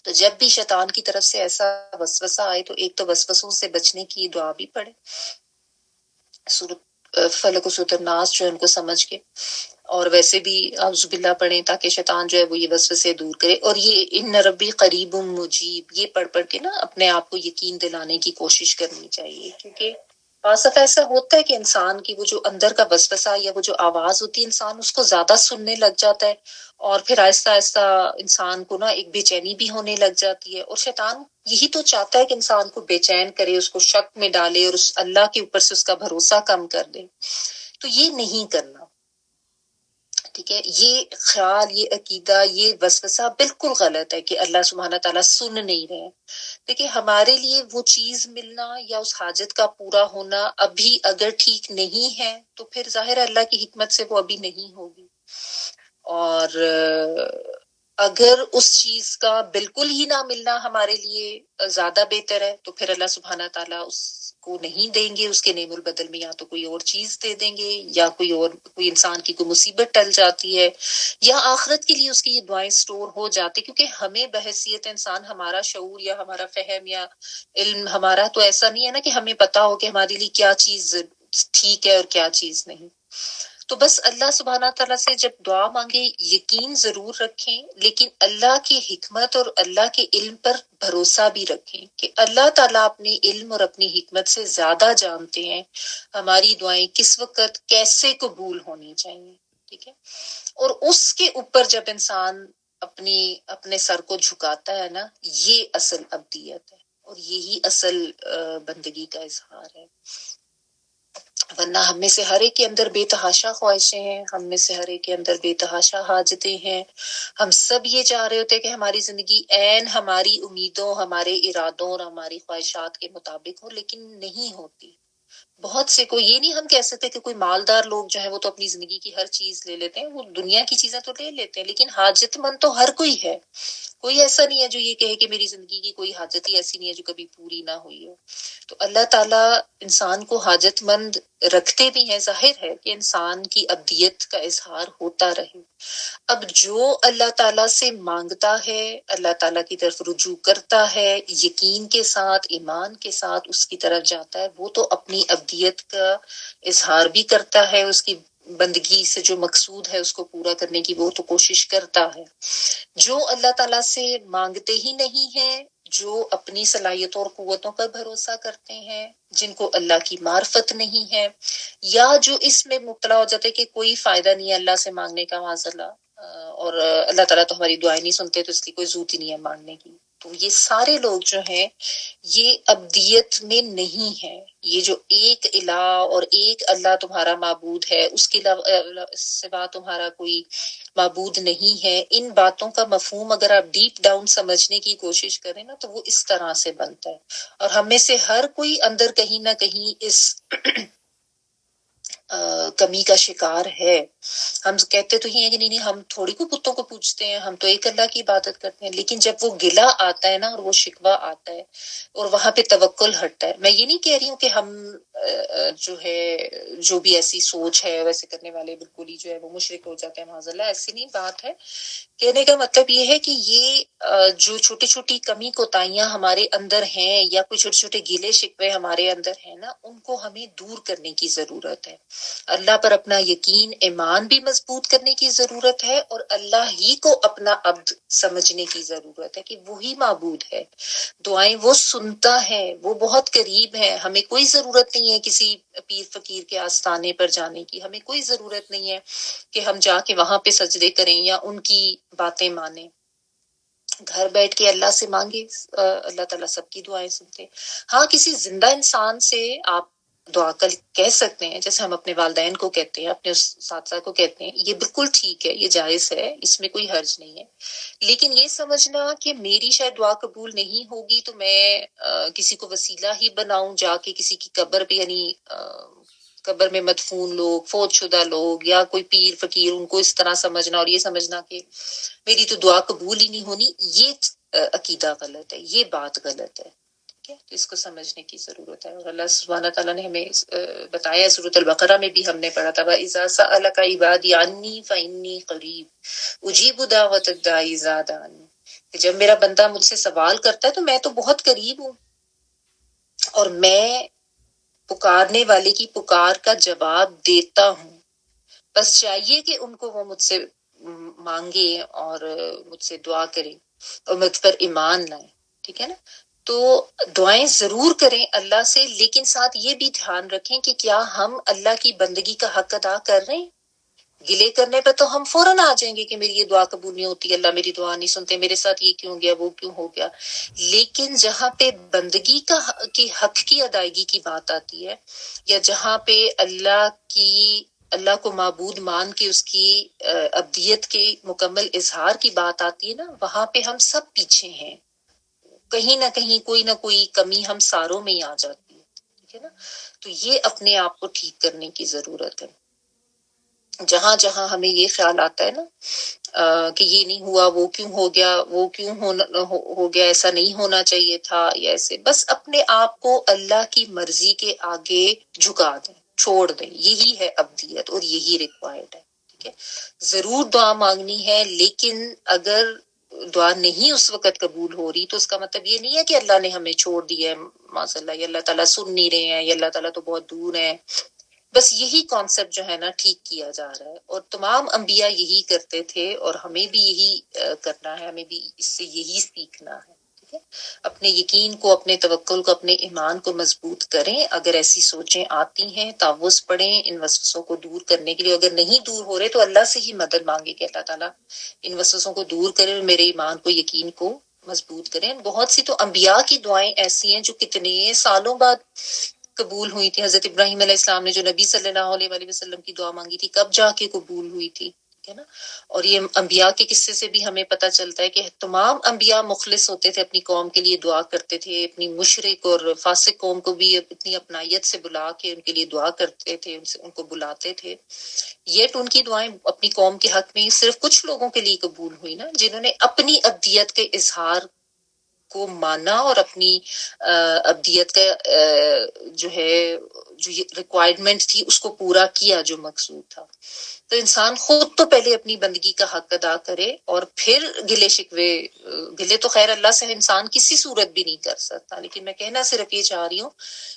تو جب بھی شیطان کی طرف سے ایسا وسوسہ آئے تو ایک تو وسوسوں سے بچنے کی دعا بھی پڑھے۔ سورۃ فلق و سورۃ الناس جو ہے ان کو سمجھ کے، اور ویسے بھی اعوذ باللہ پڑھیں تاکہ شیطان جو ہے وہ یہ وسوسے دور کرے، اور یہ ان ربی قریب مجیب یہ پڑھ پڑھ کے نا اپنے آپ کو یقین دلانے کی کوشش کرنی چاہیے، کیونکہ بعض دفعہ ایسا ہوتا ہے کہ انسان کی وہ جو اندر کا وسوسہ یا وہ جو آواز ہوتی ہے انسان اس کو زیادہ سننے لگ جاتا ہے، اور پھر آہستہ آہستہ انسان کو نا ایک بے چینی بھی ہونے لگ جاتی ہے، اور شیطان یہی تو چاہتا ہے کہ انسان کو بے چین کرے، اس کو شک میں ڈالے اور اس اللہ کے اوپر سے اس کا بھروسہ کم کر دے۔ تو یہ نہیں کرنا، ٹھیک ہے، یہ خیال، یہ عقیدہ، یہ وسوسہ بالکل غلط ہے کہ اللہ سبحانہ تعالیٰ سن نہیں رہے۔ دیکھیں ہمارے لیے وہ چیز ملنا یا اس حاجت کا پورا ہونا ابھی اگر ٹھیک نہیں ہے تو پھر ظاہر ہے اللہ کی حکمت سے وہ ابھی نہیں ہوگی، اور اگر اس چیز کا بالکل ہی نہ ملنا ہمارے لیے زیادہ بہتر ہے تو پھر اللہ سبحانہ تعالیٰ اس کو نہیں دیں گے، اس کے نعم البدل میں یا تو کوئی اور چیز دے دیں گے، یا کوئی انسان کی کوئی مصیبت ٹل جاتی ہے، یا آخرت کے لیے اس کی یہ دعائیں سٹور ہو جاتی، کیونکہ ہمیں بحیثیت انسان ہمارا شعور یا ہمارا فہم یا علم ہمارا تو ایسا نہیں ہے نا کہ ہمیں پتا ہو کہ ہمارے لیے کیا چیز ٹھیک ہے اور کیا چیز نہیں۔ تو بس اللہ سبحانہ تعالیٰ سے جب دعا مانگے یقین ضرور رکھیں، لیکن اللہ کی حکمت اور اللہ کے علم پر بھروسہ بھی رکھیں کہ اللہ تعالیٰ اپنے علم اور اپنی حکمت سے زیادہ جانتے ہیں ہماری دعائیں کس وقت کیسے قبول ہونی چاہیے، ٹھیک ہے۔ اور اس کے اوپر جب انسان اپنے سر کو جھکاتا ہے نا، یہ اصل ابدیت ہے اور یہی اصل بندگی کا اظہار ہے۔ ورنہ ہم میں سے ہر ایک کے اندر بے تحاشا خواہشیں ہیں، ہم میں سے ہر ایک کے اندر بے تحاشا حاجتیں ہیں، ہم سب یہ چاہ رہے ہوتے ہیں کہ ہماری زندگی عین ہماری امیدوں، ہمارے ارادوں اور ہماری خواہشات کے مطابق ہو، لیکن نہیں ہوتی۔ بہت سے کو یہ نہیں ہم کہہ سکتے کہ کوئی مالدار لوگ جو ہیں وہ تو اپنی زندگی کی ہر چیز لے لیتے ہیں، وہ دنیا کی چیزیں تو لے لیتے ہیں، لیکن حاجت مند تو ہر کوئی ہے، کوئی ایسا نہیں ہے جو یہ کہے کہ میری زندگی کی کوئی حاجت ہی ایسی نہیں ہے جو کبھی پوری نہ ہوئی ہو۔ تو اللہ تعالیٰ انسان کو حاجت مند رکھتے بھی ہیں، ظاہر ہے کہ انسان کی ابدیت کا اظہار ہوتا رہے۔ اب جو اللہ تعالیٰ سے مانگتا ہے، اللہ تعالیٰ کی طرف رجوع کرتا ہے، یقین کے ساتھ، ایمان کے ساتھ اس کی طرف جاتا ہے، وہ تو اپنی ابدیت کا اظہار بھی کرتا ہے، اس کی بندگی سے جو مقصود ہے اس کو پورا کرنے کی وہ تو کوشش کرتا ہے۔ جو اللہ تعالیٰ سے مانگتے ہی نہیں ہیں، جو اپنی صلاحیتوں اور قوتوں پر بھروسہ کرتے ہیں، جن کو اللہ کی معرفت نہیں ہے، یا جو اس میں مبتلا ہو جاتے کہ کوئی فائدہ نہیں ہے اللہ سے مانگنے کا معاذ اللہ، اور اللہ تعالیٰ تو ہماری دعائیں نہیں سنتے تو اس کی کوئی ضرورت ہی نہیں ہے مانگنے کی، تو یہ سارے لوگ جو ہیں یہ ابدیت میں نہیں ہے۔ یہ جو ایک الہ اور ایک اللہ تمہارا معبود ہے، اس کے سوا تمہارا کوئی معبود نہیں ہے، ان باتوں کا مفہوم اگر آپ ڈیپ ڈاؤن سمجھنے کی کوشش کریں نا تو وہ اس طرح سے بنتا ہے، اور ہم میں سے ہر کوئی اندر کہیں نہ کہیں اس کمی کا شکار ہے۔ ہم کہتے تو ہی ہیں کہ نہیں ہم تھوڑی کو بتوں کو پوجتے ہیں، ہم تو ایک اللہ کی عبادت کرتے ہیں، لیکن جب وہ گلہ آتا ہے نا اور وہ شکوہ آتا ہے اور وہاں پہ توکل ہٹتا ہے، میں یہ نہیں کہہ رہی ہوں کہ ہم جو ہے جو بھی ایسی سوچ ہے ویسے کرنے والے بالکل ہی جو ہے وہ مشرک ہو جاتے ہیں معاذ اللہ، ایسی نہیں بات ہے۔ کہنے کا مطلب یہ ہے کہ یہ جو چھوٹی چھوٹی کمی کوتاہیاں ہمارے اندر ہیں یا کوئی چھوٹے چھوٹے گیلے شکوے ہمارے اندر ہیں نا، ان کو ہمیں دور کرنے کی ضرورت ہے۔ اللہ پر اپنا یقین، ایمان بھی مضبوط کرنے کی ضرورت ہے، اور اللہ ہی کو اپنا عبد سمجھنے کی ضرورت ہے کہ وہی معبود ہے، دعائیں وہ سنتا ہے، وہ بہت قریب ہے۔ ہمیں کوئی ضرورت نہیں ہے کسی پیر فقیر کے آستانے پر جانے کی، ہمیں کوئی ضرورت نہیں ہے کہ ہم جا کے وہاں پہ سجدے کریں یا ان کی باتیں مانیں۔ گھر بیٹھ کے اللہ سے مانگے، اللہ تعالیٰ سب کی دعائیں سنتے۔ ہاں کسی زندہ انسان سے آپ دعا کہہ سکتے ہیں، جیسے ہم اپنے والدین کو کہتے ہیں، اپنے اساتذہ کو کہتے ہیں، یہ بالکل ٹھیک ہے، یہ جائز ہے، اس میں کوئی حرج نہیں ہے، لیکن یہ سمجھنا کہ میری شاید دعا قبول نہیں ہوگی تو میں کسی کو وسیلہ ہی بناؤں جا کے کسی کی قبر پہ، یعنی قبر میں مدفون لوگ، فوت شدہ لوگ یا کوئی پیر فقیر، ان کو اس طرح سمجھنا اور یہ سمجھنا کہ میری تو دعا قبول ہی نہیں ہونی، یہ عقیدہ غلط ہے، یہ بات غلط ہے، ٹھیک ہے۔ تو اس کو سمجھنے کی ضرورت ہے، اور اللہ سبحانہ تعالیٰ نے ہمیں بتایا، سورۃ البقرہ میں بھی ہم نے پڑھا تھا، وَإِذَا سَأَلَكَ عِبَادِي عَنِّي فَإِنِّي قَرِيبٌ أُجِيبُ دَعْوَةَ الدَّاعِ إِذَا دَعَانِ، کہ جب میرا بندہ مجھ سے سوال کرتا ہے تو میں تو بہت قریب ہوں، اور میں پکارنے والے کی پکار کا جواب دیتا ہوں، بس چاہیے کہ ان کو وہ مجھ سے مانگے اور مجھ سے دعا کریں اور مجھ پر ایمان لائیں. ٹھیک ہے نا؟ تو دعائیں ضرور کریں اللہ سے، لیکن ساتھ یہ بھی دھیان رکھیں کہ کیا ہم اللہ کی بندگی کا حق ادا کر رہے ہیں. گلے کرنے پہ تو ہم فوراً آ جائیں گے کہ میری یہ دعا قبول نہیں ہوتی، اللہ میری دعا نہیں سنتے، میرے ساتھ یہ کیوں گیا، وہ کیوں ہو گیا. لیکن جہاں پہ بندگی کی حق کی ادائیگی کی بات آتی ہے، یا جہاں پہ اللہ کو معبود مان کے اس کی ابدیت کے مکمل اظہار کی بات آتی ہے نا، وہاں پہ ہم سب پیچھے ہیں. کہیں نہ کہیں کوئی نہ کوئی کمی ہم ساروں میں ہی آ جاتی ہے. ٹھیک ہے نا؟ تو یہ اپنے آپ کو ٹھیک کرنے کی ضرورت ہے. جہاں جہاں ہمیں یہ خیال آتا ہے نا کہ یہ نہیں ہوا، وہ کیوں ہو گیا، وہ کیوں ہو گیا، ایسا نہیں ہونا چاہیے تھا، یا ایسے، بس اپنے آپ کو اللہ کی مرضی کے آگے جھکا دیں، چھوڑ دیں. یہی ہے ابدیت اور یہی ریکوائرڈ ہے. ٹھیک ہے؟ ضرور دعا مانگنی ہے، لیکن اگر دعا نہیں اس وقت قبول ہو رہی تو اس کا مطلب یہ نہیں ہے کہ اللہ نے ہمیں چھوڑ دیا ہے، ماشاء اللہ، یا اللہ تعالیٰ سن نہیں رہے ہیں، یا اللہ تعالیٰ تو بہت دور ہیں. بس یہی کانسیپٹ جو ہے نا ٹھیک کیا جا رہا ہے، اور تمام انبیاء یہی کرتے تھے، اور ہمیں بھی یہی کرنا ہے، ہمیں بھی اس سے یہی سیکھنا ہے. ٹھیک ہے؟ اپنے یقین کو، اپنے توکل کو، اپنے ایمان کو مضبوط کریں. اگر ایسی سوچیں آتی ہیں، تعوذ پڑھیں ان وسوسوں کو دور کرنے کے لیے. اگر نہیں دور ہو رہے تو اللہ سے ہی مدد مانگے کہ اللہ تعالیٰ ان وسوسوں کو دور کرے اور میرے ایمان کو، یقین کو مضبوط کریں. بہت سی تو انبیاء کی دعائیں ایسی ہیں جو کتنے سالوں بعد قبول ہوئی تھی. حضرت ابراہیم علیہ السلام نے جو نبی صلی اللہ علیہ وآلہ وسلم کی دعا مانگی تھی، کب جا کے قبول ہوئی تھی. ہے نا؟ اور یہ انبیاء کے قصے سے بھی ہمیں پتہ چلتا ہے کہ تمام انبیاء مخلص ہوتے تھے، اپنی قوم کے لیے دعا کرتے تھے، اپنی مشرک اور فاسق قوم کو بھی اتنی اپنائیت سے بلا کے ان کے لیے دعا کرتے تھے، ان کو بلاتے تھے. یٹ ان کی دعائیں اپنی قوم کے حق میں صرف کچھ لوگوں کے لیے قبول ہوئی نا، جنہوں نے اپنی ابدیت کے اظہار کو مانا اور اپنی ابدیت کا جو ہے جو ریکوائرمنٹ تھی اس کو پورا کیا، جو مقصود تھا. تو انسان خود تو پہلے اپنی بندگی کا حق ادا کرے، اور پھر گلے تو خیر اللہ سے انسان کسی صورت بھی نہیں کر سکتا. لیکن میں کہنا صرف یہ چاہ رہی ہوں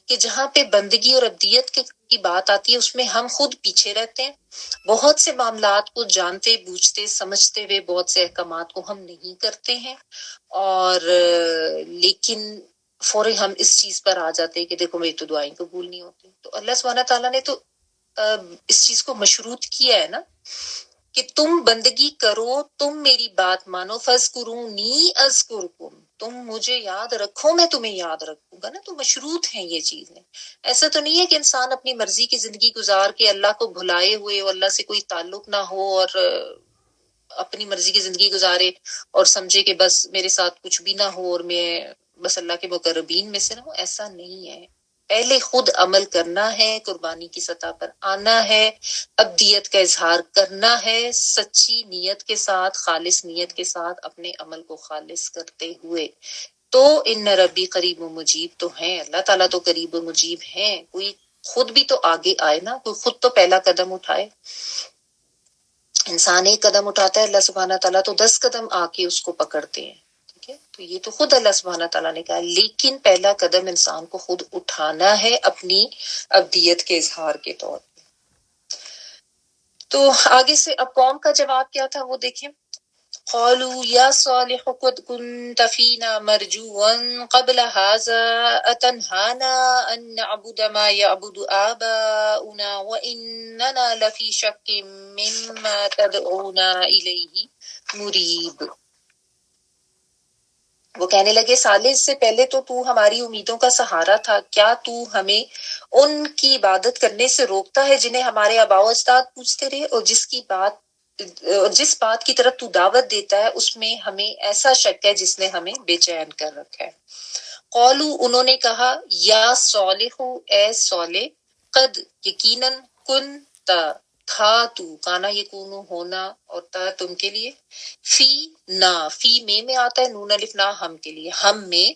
کہ جہاں پہ بندگی اور ابدیت کی بات آتی ہے، اس میں ہم خود پیچھے رہتے ہیں. بہت سے معاملات کو جانتے بوجھتے سمجھتے ہوئے بہت سے احکامات کو ہم نہیں کرتے ہیں، اور لیکن فوری ہم اس چیز پر آ جاتے ہیں کہ دیکھو میری تو دعائیں قبول نہیں ہوتی. تو اللہ سبحانہ تعالیٰ نے تو اس چیز کو مشروط کیا ہے نا کہ تم بندگی کرو، تم میری بات مانو، فاذکرونی اذکرکم، تم مجھے یاد رکھو میں تمہیں یاد رکھوں گا نا. تو مشروط ہیں یہ چیزیں. ایسا تو نہیں ہے کہ انسان اپنی مرضی کی زندگی گزار کے اللہ کو بھلائے ہوئے اور اللہ سے کوئی تعلق نہ ہو اور اپنی مرضی کی زندگی گزارے اور سمجھے کہ بس میرے ساتھ کچھ بھی نہ ہو اور میں بس اللہ کے مقربین میں سے نہ ہوں. ایسا نہیں ہے. پہلے خود عمل کرنا ہے، قربانی کی سطح پر آنا ہے، ابدیت کا اظہار کرنا ہے، سچی نیت کے ساتھ، خالص نیت کے ساتھ اپنے عمل کو خالص کرتے ہوئے. تو ان ربی قریب و مجیب تو ہیں، اللہ تعالیٰ تو قریب و مجیب ہیں. کوئی خود بھی تو آگے آئے نا، کوئی خود تو پہلا قدم اٹھائے. انسان ایک قدم اٹھاتا ہے، اللہ سبحانہ تعالیٰ تو 10 قدم آ کے اس کو پکڑتے ہیں. ٹھیک ہے؟ تو یہ تو خود اللہ سبحانہ تعالیٰ نے کہا، لیکن پہلا قدم انسان کو خود اٹھانا ہے اپنی ابدیت کے اظہار کے طور پہ. تو آگے سے اب قوم کا جواب کیا تھا وہ دیکھیں. قالوا یا صالح قد كنت فينا مرجوا قبل هذا أتنهانا أن نعبد ما يعبد آباؤنا وإننا لفي شك مما تدعونا إليه مريب. وہ کہنے لگے صالح اس سے پہلے تو ہماری امیدوں کا سہارا تھا، کیا تو ہمیں ان کی عبادت کرنے سے روکتا ہے جنہیں ہمارے آباء و اجداد پوچھتے رہے، اور جس بات کی طرف تو دعوت دیتا ہے اس میں ہمیں ایسا شک ہے جس نے ہمیں بے چین کر رکھا ہے. قولو انہوں نے کہا، یا صالح اے صالح، قد یقیناً، کنت تھا تو، کانا یکونو ہونا اور تا تم کے لیے، فی نا، فی میں آتا ہے، نون الف نا ہم کے لیے، ہم میں،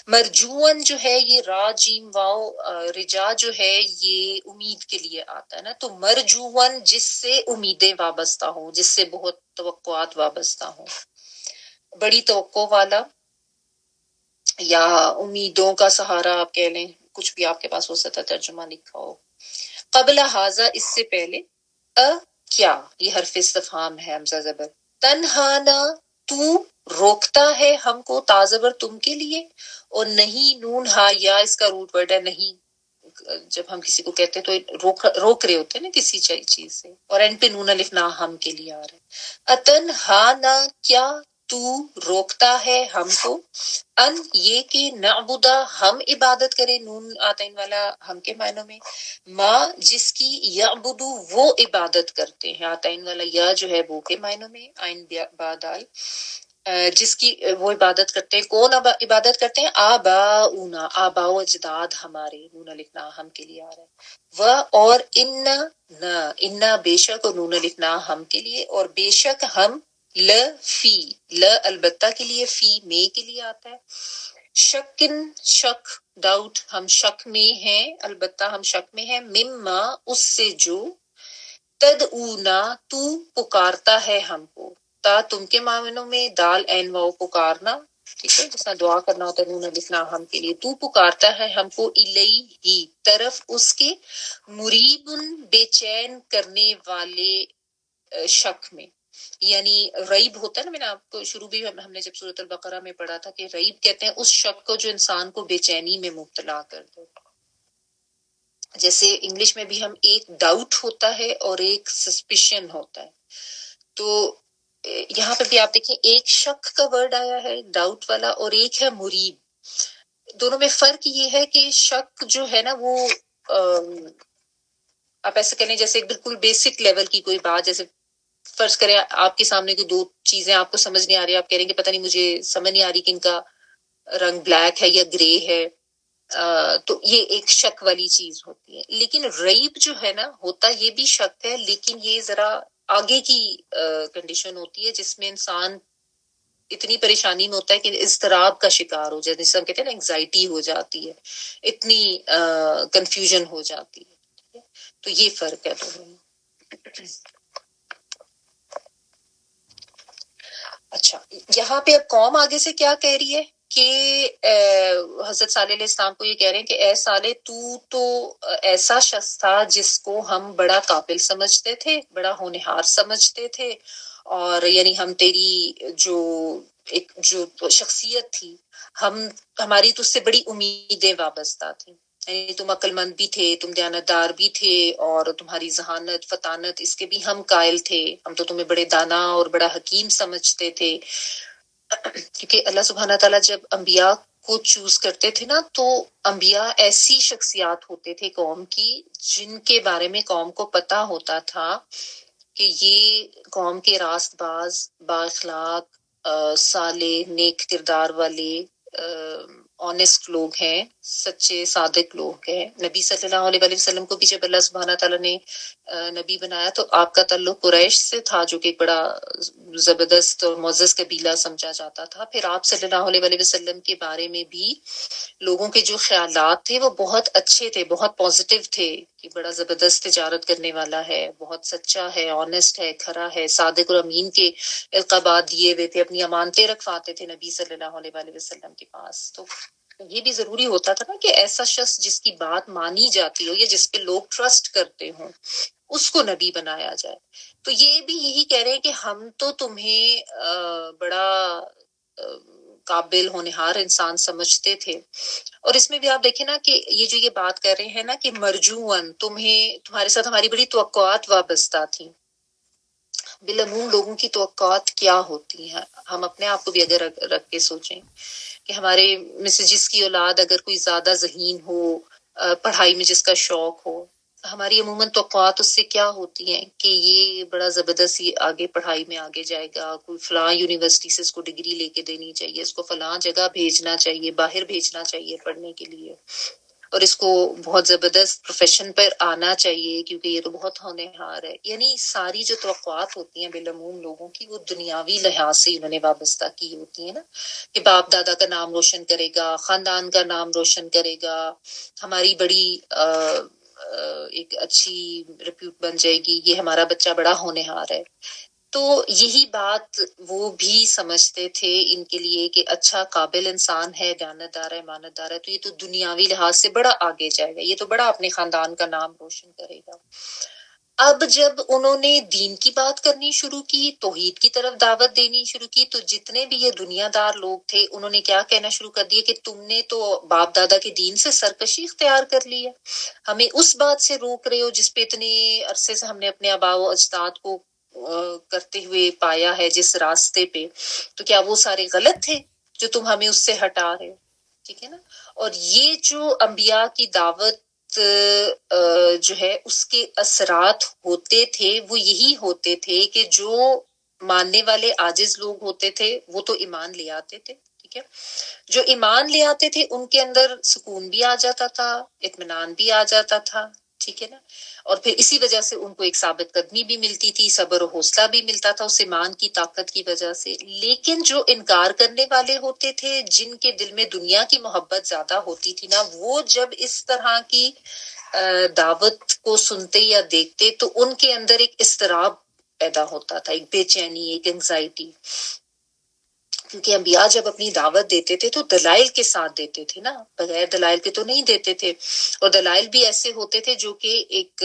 مرجون جو ہے یہ را جیم واو رجا جو ہے یہ امید کے لیے آتا ہے نا. تو مرجون جس سے امیدیں وابستہ ہوں، جس سے بہت توقعات وابستہ ہوں، بڑی توقع والا، یا امیدوں کا سہارا آپ کہہ لیں، کچھ بھی آپ کے پاس ہو سکتا ترجمہ لکھا ہو. قبل حاضہ اس سے پہلے، کیا، یہ حرف استفہام ہے حمزہ زبر. تنہانا تو روکتا ہے ہم کو، تا زبر تم کے لیے، اور نہیں نون ہا یا اس کا روٹ ورڈ ہے نہیں. جب ہم کسی کو کہتے ہیں تو روک رہے ہوتے ہیں نا کسی چیز سے، اور اینڈ پہ نون الف نا ہم کے لیے آ رہا ہے. اتنہانا کیا تو روکتا ہے ہم کو، ان یہ کہ نعبدا ہم عبادت کریں، نون آتین والا ہم کے معنوں میں، ماں جس کی یعبدو وہ عبادت کرتے ہیں، آتین والا یا جو ہے وہ کے معنوں میں، آئین بعد آئے، جس کی وہ عبادت کرتے ہیں. کون عبادت کرتے ہیں؟ آباؤنا، آبا و اجداد ہمارے، نون الف نا ہم کے لیے آ رہا ہے. و اور انا بے شک، اور نون الف نا ہم کے لیے، اور بے شک ہم، فی البتہ کے لیے، فی میں کے لیے آتا ہے. شکن شک، ڈاؤٹ، ہم شک میں ہیں، البتہ ہم شک میں ہیں، مما اس سے جو، تدعونا تو پکارتا ہے ہم کو، تا تم کے معنوں میں، دال عین واؤ پکارنا، ٹھیک ہے، جس طرح دعا کرنا ہوتا ہے، نون الف نا ہم کے لیے. تو پکارتا ہے ہم کو، الیہ طرف اس کے، مریب بے چین کرنے والے شک میں. یعنی ریب ہوتا ہے نا، میں نے آپ کو شروع بھی ہم نے جب سورۃ البقرہ میں پڑھا تھا کہ ریب کہتے ہیں اس شک کو جو انسان کو بے چینی میں مبتلا کر دے. جیسے انگلش میں بھی ہم ایک ڈاؤٹ ہوتا ہے اور ایک سسپیشن ہوتا ہے، تو یہاں پہ بھی آپ دیکھیں ایک شک کا ورڈ آیا ہے ڈاؤٹ والا، اور ایک ہے مریب. دونوں میں فرق یہ ہے کہ شک جو ہے نا وہ آپ ایسے کریں جیسے بالکل بیسک لیول کی کوئی بات، جیسے فرض کریں آپ کے سامنے کوئی دو چیزیں آپ کو سمجھ نہیں آ رہی، آپ کہہ رہے ہیں کہ پتہ نہیں مجھے سمجھ نہیں آ رہی کہ ان کا رنگ بلیک ہے یا گرے ہے، تو یہ ایک شک والی چیز ہوتی ہے. لیکن ریب جو ہے نا ہوتا یہ بھی شک ہے، لیکن یہ ذرا آگے کی کنڈیشن ہوتی ہے جس میں انسان اتنی پریشانی میں ہوتا ہے کہ اضطراب کا شکار ہو جاتا ہے، جسے ہم کہتے ہیں نا انگزائٹی ہو جاتی ہے، اتنی کنفیوژن ہو جاتی ہے. تو یہ فرق ہے دونوں میں. اچھا، یہاں پہ اب قوم آگے سے کیا کہہ رہی ہے کہ حضرت صالح علیہ السلام کو یہ کہہ رہے ہیں کہ اے صالح تو ایسا شخص تھا جس کو ہم بڑا قابل سمجھتے تھے، بڑا ہونہار سمجھتے تھے، اور یعنی ہم تیری جو ایک جو شخصیت تھی، ہماری تو اس سے بڑی امیدیں وابستہ تھیں. یعنی تم عقل مند بھی تھے، تم دیانتدار بھی تھے، اور تمہاری ذہانت فطانت اس کے بھی ہم قائل تھے، ہم تو تمہیں بڑے دانا اور بڑا حکیم سمجھتے تھے. کیونکہ اللہ سبحانہ تعالیٰ جب انبیاء کو چوز کرتے تھے نا، تو انبیاء ایسی شخصیات ہوتے تھے قوم کی جن کے بارے میں قوم کو پتا ہوتا تھا کہ یہ قوم کے راست باز، با اخلاق، صالح، نیک کردار والے، آنیسٹ لوگ ہیں، سچے صادق لوگ ہیں. نبی صلی اللہ علیہ وآلہ وسلم کو بھی جب اللہ سبحانہ تعالیٰ نے نبی بنایا تو آپ کا تعلق قریش سے تھا، جو کہ ایک بڑا زبردست اور معزز قبیلہ سمجھا جاتا تھا. پھر آپ صلی اللہ علیہ وآلہ وسلم کے بارے میں بھی لوگوں کے جو خیالات تھے وہ بہت اچھے تھے، بہت پازیٹیو تھے، کہ بڑا زبردست تجارت کرنے والا ہے، بہت سچا ہے، آنیسٹ ہے، کھرا ہے، صادق اور امین کے القابات دیے ہوئے تھے، اپنی امانتیں رکھواتے تھے نبی صلی اللہ علیہ وآلہ وسلم کے پاس. تو یہ بھی ضروری ہوتا تھا نا کہ ایسا شخص جس کی بات مانی جاتی ہو یا جس پہ لوگ ٹرسٹ کرتے ہوں اس کو نبی بنایا جائے. تو یہ بھی یہی کہہ رہے ہیں کہ ہم تو تمہیں بڑا قابل ہونہار انسان سمجھتے تھے. اور اس میں بھی آپ دیکھیں نا کہ یہ بات کر رہے ہیں نا کہ مرجون، تمہارے ساتھ ہماری بڑی توقعات وابستہ تھیں. بالعموم لوگوں کی توقعات کیا ہوتی ہیں، ہم اپنے آپ کو بھی اگر رکھ کے سوچیں کہ ہمارے مسجز کی اولاد اگر کوئی زیادہ ذہین ہو، پڑھائی میں جس کا شوق ہو، ہماری عموماً توقعات اس سے کیا ہوتی ہیں کہ یہ بڑا زبردست ہی آگے پڑھائی میں آگے جائے گا، کوئی فلاں یونیورسٹی سے اس کو ڈگری لے کے دینی چاہیے، اس کو فلاں جگہ بھیجنا چاہیے، باہر بھیجنا چاہیے پڑھنے کے لیے، اور اس کو بہت زبردست پروفیشن پر آنا چاہیے کیونکہ یہ تو بہت ہونہار ہے. یعنی ساری جو توقعات ہوتی ہیں بالعموم لوگوں کی وہ دنیاوی لحاظ سے انہوں نے وابستہ کی ہوتی ہیں نا، کہ باپ دادا کا نام روشن کرے گا، خاندان کا نام روشن کرے گا، ہماری بڑی ایک اچھی ریپیوٹ بن جائے گی، یہ ہمارا بچہ بڑا ہونہار ہے. تو یہی بات وہ بھی سمجھتے تھے ان کے لیے کہ اچھا قابل انسان ہے، دیانتدار ہے، امانتدار ہے، تو یہ تو دنیاوی لحاظ سے بڑا آگے جائے گا، یہ تو بڑا اپنے خاندان کا نام روشن کرے گا۔ اب جب انہوں نے دین کی بات کرنی شروع کی، توحید کی طرف دعوت دینی شروع کی، تو جتنے بھی یہ دنیا دار لوگ تھے انہوں نے کیا کہنا شروع کر دیا کہ تم نے تو باپ دادا کے دین سے سرکشی اختیار کر لی ہے، ہمیں اس بات سے روک رہے ہو جس پہ اتنے عرصے سے ہم نے اپنے آباء و اجداد کو کرتے ہوئے پایا ہے، جس راستے پہ، تو کیا وہ سارے غلط تھے جو تم ہمیں اس سے ہٹا رہے ہو؟ ٹھیک ہے نا۔ اور یہ جو انبیاء کی دعوت جو ہے اس کے اثرات ہوتے تھے وہ یہی ہوتے تھے کہ جو ماننے والے عاجز لوگ ہوتے تھے وہ تو ایمان لے آتے تھے، ٹھیک ہے، جو ایمان لے آتے تھے ان کے اندر سکون بھی آ جاتا تھا، اطمینان بھی آ جاتا تھا، ٹھیک ہے نا، اور پھر اسی وجہ سے ان کو ایک ثابت قدمی بھی ملتی تھی، صبر و حوصلہ بھی ملتا تھا اس ایمان کی طاقت کی وجہ سے۔ لیکن جو انکار کرنے والے ہوتے تھے، جن کے دل میں دنیا کی محبت زیادہ ہوتی تھی نا، وہ جب اس طرح کی دعوت کو سنتے یا دیکھتے تو ان کے اندر ایک اضطراب پیدا ہوتا تھا، ایک بے چینی، ایک انگزائٹی، کیونکہ انبیاء جب اپنی دعوت دیتے تھے تو دلائل کے ساتھ دیتے تھے نا، بغیر دلائل کے تو نہیں دیتے تھے، اور دلائل بھی ایسے ہوتے تھے جو کہ ایک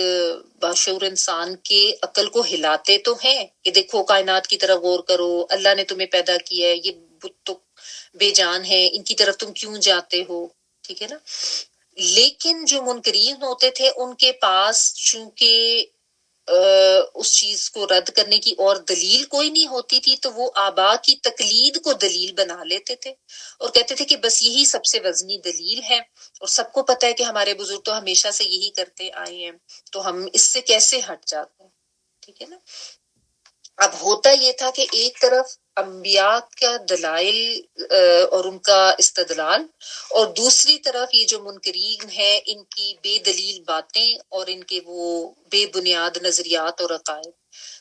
باشعور انسان کے عقل کو ہلاتے تو ہیں کہ دیکھو کائنات کی طرف غور کرو، اللہ نے تمہیں پیدا کیا ہے، یہ بت تو بے جان ہے، ان کی طرف تم کیوں جاتے ہو، ٹھیک ہے نا۔ لیکن جو منکرین ہوتے تھے ان کے پاس چونکہ اس چیز کو رد کرنے کی اور دلیل کوئی نہیں ہوتی تھی، تو وہ آبا کی تقلید کو دلیل بنا لیتے تھے اور کہتے تھے کہ بس یہی سب سے وزنی دلیل ہے، اور سب کو پتہ ہے کہ ہمارے بزرگ تو ہمیشہ سے یہی کرتے آئے ہیں، تو ہم اس سے کیسے ہٹ جاتے ہیں، ٹھیک ہے نا۔ اب ہوتا یہ تھا کہ ایک طرف انبیاء کا دلائل اور ان کا استدلال، اور دوسری طرف یہ جو منکرین ہیں ان کی بے دلیل باتیں اور ان کے وہ بے بنیاد نظریات اور عقائد،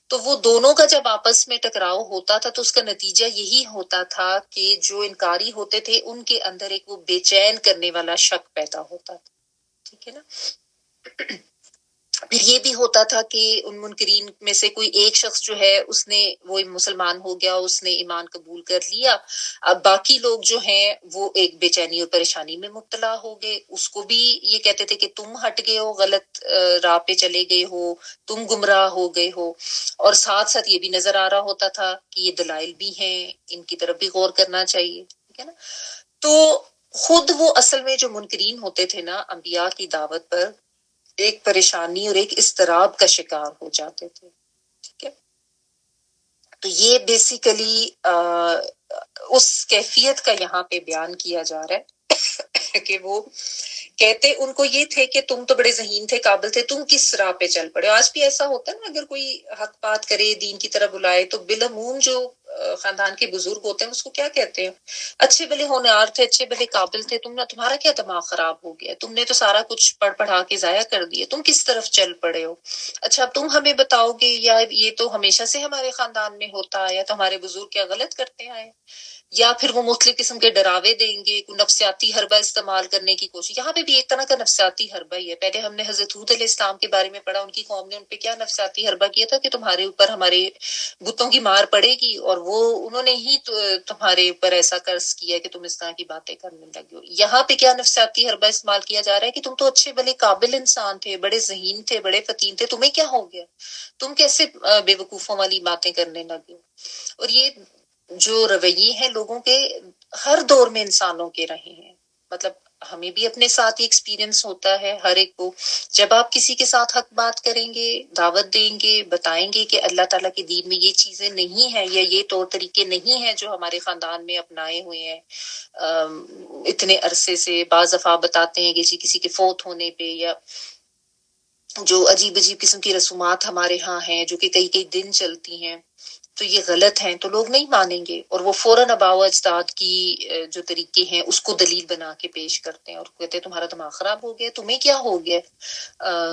تو وہ دونوں کا جب آپس میں ٹکراؤ ہوتا تھا تو اس کا نتیجہ یہی ہوتا تھا کہ جو انکاری ہوتے تھے ان کے اندر ایک وہ بے چین کرنے والا شک پیدا ہوتا تھا، ٹھیک ہے نا۔ پھر یہ بھی ہوتا تھا کہ ان منکرین میں سے کوئی ایک شخص جو ہے اس نے وہ مسلمان ہو گیا، اس نے ایمان قبول کر لیا، اب باقی لوگ جو ہیں وہ ایک بے چینی اور پریشانی میں مبتلا ہو گئے، اس کو بھی یہ کہتے تھے کہ تم ہٹ گئے ہو، غلط راہ پہ چلے گئے ہو، تم گمراہ ہو گئے ہو، اور ساتھ ساتھ یہ بھی نظر آ رہا ہوتا تھا کہ یہ دلائل بھی ہیں، ان کی طرف بھی غور کرنا چاہیے، ٹھیک ہے نا۔ تو خود وہ اصل میں جو منکرین ہوتے تھے نا انبیاء کی دعوت پر، ایک پریشانی اور ایک اضطراب کا شکار ہو جاتے تھے، ٹھیک ہے۔ تو یہ بیسیکلی اس کیفیت کا یہاں پہ بیان کیا جا رہا ہے کہ وہ کہتے ان کو یہ تھے کہ تم تو بڑے ذہین تھے، قابل تھے، تم کس راہ پہ چل پڑے۔ آج بھی ایسا ہوتا ہے نا، اگر کوئی حق بات کرے، دین کی طرف بلائے، تو بالعموم جو خاندان کے بزرگ ہوتے ہیں اس کو کیا کہتے ہیں، اچھے بھلے ہونہار تھے، اچھے بھلے قابل تھے، تمہارا کیا دماغ خراب ہو گیا، تم نے تو سارا کچھ پڑھ پڑھا کے ضائع کر دیا، تم کس طرف چل پڑے ہو، اچھا تم ہمیں بتاؤ گے، یا یہ تو ہمیشہ سے ہمارے خاندان میں ہوتا ہے، یا تو ہمارے بزرگ کیا غلط کرتے آئے، یا پھر وہ مختلف قسم کے ڈراوے دیں گے، کوئی نفسیاتی حربہ استعمال کرنے کی کوشش۔ یہاں پہ بھی ایک طرح کا نفسیاتی حربہ ہی ہے۔ پہلے ہم نے حضرت ہود علیہ السلام کے بارے میں پڑھا، ان کی قوم نے ان پہ کیا نفسیاتی حربہ کیا تھا کہ تمہارے اوپر ہمارے بتوں کی مار پڑے گی، اور وہ انہوں نے ہی تمہارے اوپر ایسا قرض کیا کہ تم اس طرح کی باتیں کرنے لگے ہو۔ یہاں پہ کیا نفسیاتی حربہ استعمال کیا جا رہا ہے کہ تم تو اچھے بھلے قابل انسان تھے، بڑے ذہین تھے، بڑے فطین تھے، تمہیں کیا ہو گیا، تم کیسے بے وقوفوں والی باتیں کرنے لگے ہو۔ اور یہ جو رویے ہیں لوگوں کے ہر دور میں انسانوں کے رہے ہیں، مطلب ہمیں بھی اپنے ساتھ ہی ایکسپیرینس ہوتا ہے ہر ایک کو، جب آپ کسی کے ساتھ حق بات کریں گے، دعوت دیں گے، بتائیں گے کہ اللہ تعالیٰ کے دین میں یہ چیزیں نہیں ہیں یا یہ طور طریقے نہیں ہیں جو ہمارے خاندان میں اپنائے ہوئے ہیں اتنے عرصے سے، بعض دفعہ بتاتے ہیں کہ کسی کے فوت ہونے پہ، یا جو عجیب عجیب قسم کی رسومات ہمارے ہاں ہیں جو کہ کئی کئی دن چلتی ہیں، تو یہ غلط ہیں، تو لوگ نہیں مانیں گے، اور وہ فوراً آباء و اجداد کی جو طریقے ہیں اس کو دلیل بنا کے پیش کرتے ہیں اور کہتے ہیں تمہارا دماغ خراب ہو گیا، تمہیں کیا ہو گیا،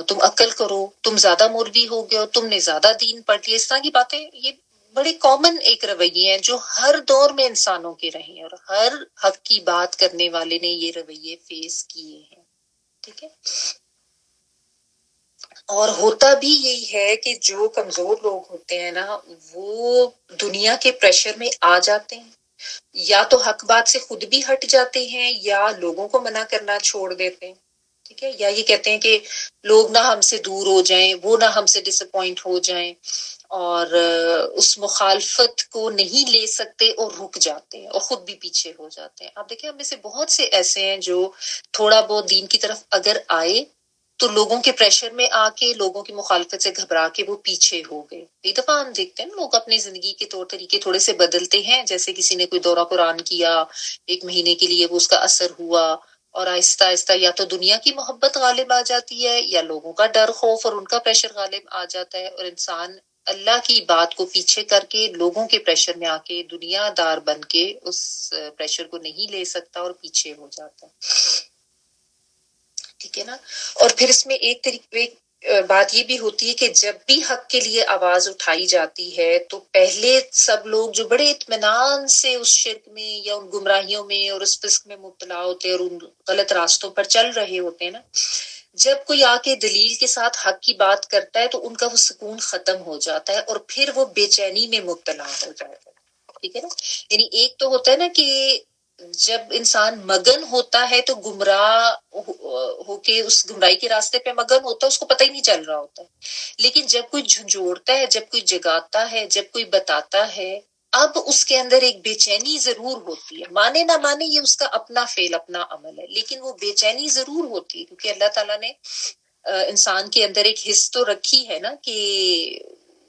تم عقل کرو، تم زیادہ مولوی ہو گئے ہو، تم نے زیادہ دین پڑھ لیا، اس طرح کی باتیں یہ بڑے کامن ایک رویے ہیں جو ہر دور میں انسانوں کے رہے ہیں، اور ہر حق کی بات کرنے والے نے یہ رویے فیس کیے ہیں، ٹھیک ہے۔ اور ہوتا بھی یہی ہے کہ جو کمزور لوگ ہوتے ہیں نا وہ دنیا کے پریشر میں آ جاتے ہیں، یا تو حق بات سے خود بھی ہٹ جاتے ہیں یا لوگوں کو منع کرنا چھوڑ دیتے ہیں، ٹھیک ہے، یا یہ کہتے ہیں کہ لوگ نہ ہم سے دور ہو جائیں، وہ نہ ہم سے ڈس اپوائنٹ ہو جائیں، اور اس مخالفت کو نہیں لے سکتے اور رک جاتے ہیں اور خود بھی پیچھے ہو جاتے ہیں۔ آپ دیکھیں ہم میں سے بہت سے ایسے ہیں جو تھوڑا بہت دین کی طرف اگر آئے تو لوگوں کے پریشر میں آ کے، لوگوں کی مخالفت سے گھبرا کے وہ پیچھے ہو گئے۔ ایک دفعہ ہم دیکھتے ہیں لوگ اپنی زندگی کے طور طریقے تھوڑے سے بدلتے ہیں، جیسے کسی نے کوئی دورہ قرآن کیا، 1 مہینے کے لیے وہ اس کا اثر ہوا، اور آہستہ آہستہ یا تو دنیا کی محبت غالب آ جاتی ہے یا لوگوں کا ڈر خوف اور ان کا پریشر غالب آ جاتا ہے، اور انسان اللہ کی بات کو پیچھے کر کے لوگوں کے پریشر میں آ کے دنیا دار بن کے اس پریشر کو نہیں لے سکتا اور پیچھے ہو جاتا ہے، ٹھیک ہے نا۔ اور پھر اس میں ایک طریقے بات یہ بھی ہوتی ہے کہ جب بھی حق کے لیے آواز اٹھائی جاتی ہے تو پہلے سب لوگ جو بڑے اطمینان سے اس شرک میں یا ان گمراہیوں میں اور اس فسق میں مبتلا ہوتے ہیں اور ان غلط راستوں پر چل رہے ہوتے ہیں نا، جب کوئی آ کے دلیل کے ساتھ حق کی بات کرتا ہے تو ان کا وہ سکون ختم ہو جاتا ہے اور پھر وہ بے چینی میں مبتلا ہو جاتا ہے، ٹھیک ہے نا۔ یعنی ایک تو ہوتا ہے نا کہ جب انسان مگن ہوتا ہے تو گمراہ ہو کے اس گمراہی کے راستے پہ مگن ہوتا ہے، اس کو پتہ ہی نہیں چل رہا ہوتا ہے، لیکن جب کوئی جھنجھوڑتا ہے، جب کوئی جگاتا ہے، جب کوئی بتاتا ہے، اب اس کے اندر ایک بے چینی ضرور ہوتی ہے، مانے نہ مانے یہ اس کا اپنا فعل اپنا عمل ہے، لیکن وہ بے چینی ضرور ہوتی ہے، کیونکہ اللہ تعالیٰ نے انسان کے اندر ایک حس تو رکھی ہے نا کہ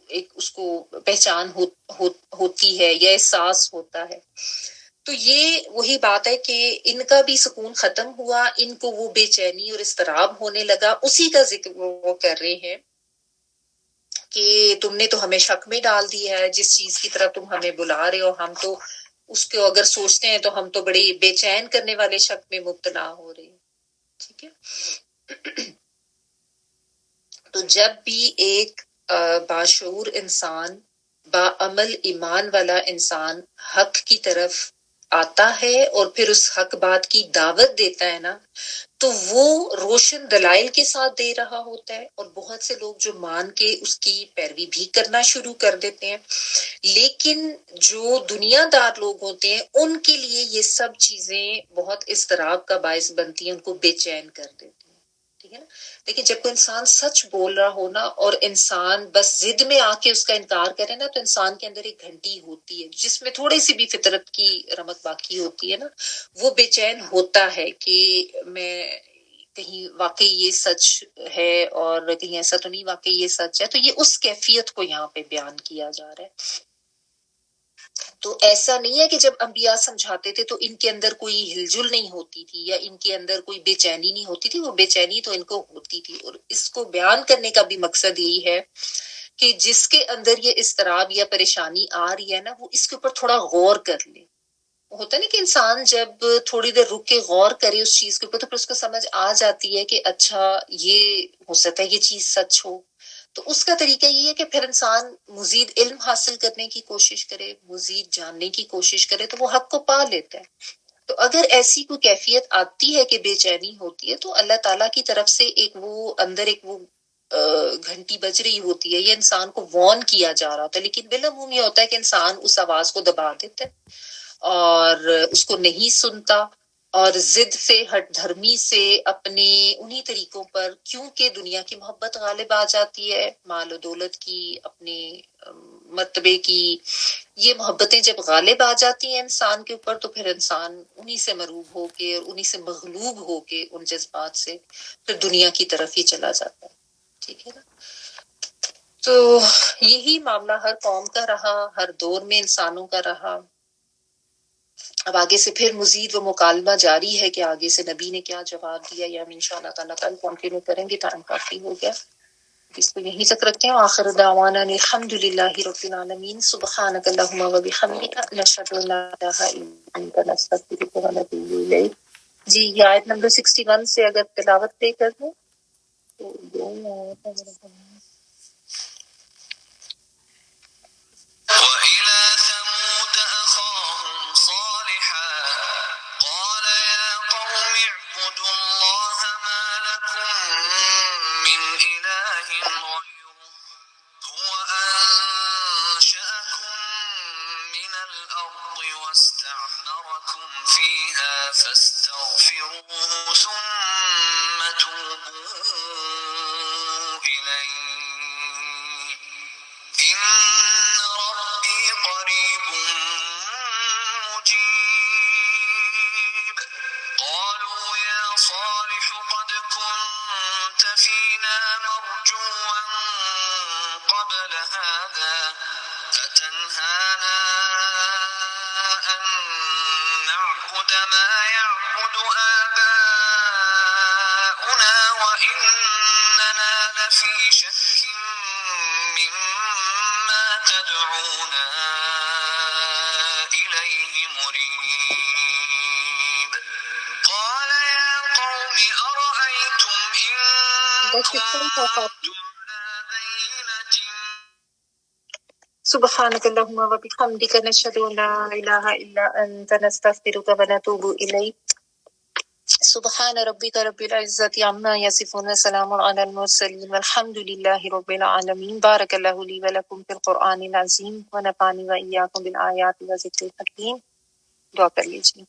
ایک اس کو پہچان ہوتی ہے یا احساس ہوتا ہے۔ تو یہ وہی بات ہے کہ ان کا بھی سکون ختم ہوا، ان کو وہ بے چینی اور اضطراب ہونے لگا، اسی کا ذکر وہ کر رہے ہیں کہ تم نے تو ہمیں شک میں ڈال دیا ہے، جس چیز کی طرف تم ہمیں بلا رہے ہو ہم تو اس کو اگر سوچتے ہیں تو ہم تو بڑے بے چین کرنے والے شک میں مبتلا ہو رہے ہیں، ٹھیک ہے۔ تو جب بھی ایک باشعور انسان، باعمل ایمان والا انسان حق کی طرف آتا ہے اور پھر اس حق بات کی دعوت دیتا ہے نا، تو وہ روشن دلائل کے ساتھ دے رہا ہوتا ہے، اور بہت سے لوگ جو مان کے اس کی پیروی بھی کرنا شروع کر دیتے ہیں، لیکن جو دنیا دار لوگ ہوتے ہیں ان کے لیے یہ سب چیزیں بہت اضطراب کا باعث بنتی ہیں، ان کو بے چین کر دیتی ہیں، ٹھیک ہے نا۔ لیکن جب کوئی انسان سچ بول رہا ہو نا اور انسان بس ضد میں آ کے اس کا انکار کرے نا، تو انسان کے اندر ایک گھنٹی ہوتی ہے جس میں تھوڑی سی بھی فطرت کی رمق باقی ہوتی ہے نا، وہ بے چین ہوتا ہے کہ میں کہیں واقعی یہ سچ ہے اور کہیں ایسا تو نہیں واقعی یہ سچ ہے، تو یہ اس کیفیت کو یہاں پہ بیان کیا جا رہا ہے۔ تو ایسا نہیں ہے کہ جب انبیاء سمجھاتے تھے تو ان کے اندر کوئی ہلجل نہیں ہوتی تھی یا ان کے اندر کوئی بے چینی نہیں ہوتی تھی، وہ بے چینی تو ان کو ہوتی تھی، اور اس کو بیان کرنے کا بھی مقصد یہی ہے کہ جس کے اندر یہ اضطراب یا پریشانی آ رہی ہے نا، وہ اس کے اوپر تھوڑا غور کر لے۔ ہوتا ہے نا کہ انسان جب تھوڑی دیر رک کے غور کرے اس چیز کے اوپر تو پھر اس کو سمجھ آ جاتی ہے کہ اچھا یہ ہو سکتا ہے یہ چیز سچ ہو، تو اس کا طریقہ یہ ہے کہ پھر انسان مزید علم حاصل کرنے کی کوشش کرے، مزید جاننے کی کوشش کرے، تو وہ حق کو پا لیتا ہے۔ تو اگر ایسی کوئی کیفیت آتی ہے کہ بے چینی ہوتی ہے تو اللہ تعالیٰ کی طرف سے ایک وہ اندر ایک وہ گھنٹی بج رہی ہوتی ہے، یہ انسان کو وارن کیا جا رہا ہوتا ہے، لیکن بالعموم یہ ہوتا ہے کہ انسان اس آواز کو دبا دیتا ہے اور اس کو نہیں سنتا، اور ضد سے ہٹ دھرمی سے اپنے انہی طریقوں پر، کیونکہ دنیا کی محبت غالب آ جاتی ہے، مال و دولت کی، اپنے مرتبے کی، یہ محبتیں جب غالب آ جاتی ہیں انسان کے اوپر تو پھر انسان انہی سے مروب ہو کے اور انہی سے مغلوب ہو کے ان جذبات سے پھر دنیا کی طرف ہی چلا جاتا ہے، ٹھیک ہے نا۔ تو یہی معاملہ ہر قوم کا رہا، ہر دور میں انسانوں کا رہا۔ اب آگے سے پھر مزید وہ مکالمہ جاری ہے کہ آگے سے نبی نے کیا جواب دیا، یا ہم انشاءاللہ تعالیٰ کل کنٹینیو کریں گے، ٹائم کافی ہو گیا، اس کو یہیں تک رکھتے ہیں۔ آخر دعوانا الحمدللہ رب العالمین، سبحانک اللہم و بحمدک، نشہد ان لا الہ الا انت، نستغفرک و نتوب الیک۔ جی یہ آیت نمبر 61 سے اگر تلاوت پہ کر دیں تو وَإِلَى ثَمُودَ أَخَاهُمْ صَالِحًا قَالَ يَا قَوْمِ اعْبُدُوا اللَّهَ مَا لَكُمْ مِنْ إِلَٰهٍ استعمركم فيها فاستغفروه ثم توبوا إليه إن ربي قريب مجيب قالوا يا صالح قد كنت فينا مرجوا قبل هذا أتنهانا أن نعبد ما يعبد آباؤنا وإننا لفي شك مما تدعونا إليه مريب قال يا قوم أرأيتم إن كنت على بينة سبحانك اللهم وبحمدك نشهد أن لا إله إلا أنت نستغفرك ونتوب إليك سبحان ربك رب العزة عما يصفون وسلام على المرسلين والحمد لله رب العالمين بارك الله لي ولكم في القرآن العظيم ونفعني وإياكم بالآيات وذكر الحكيم دعا کر لیجیے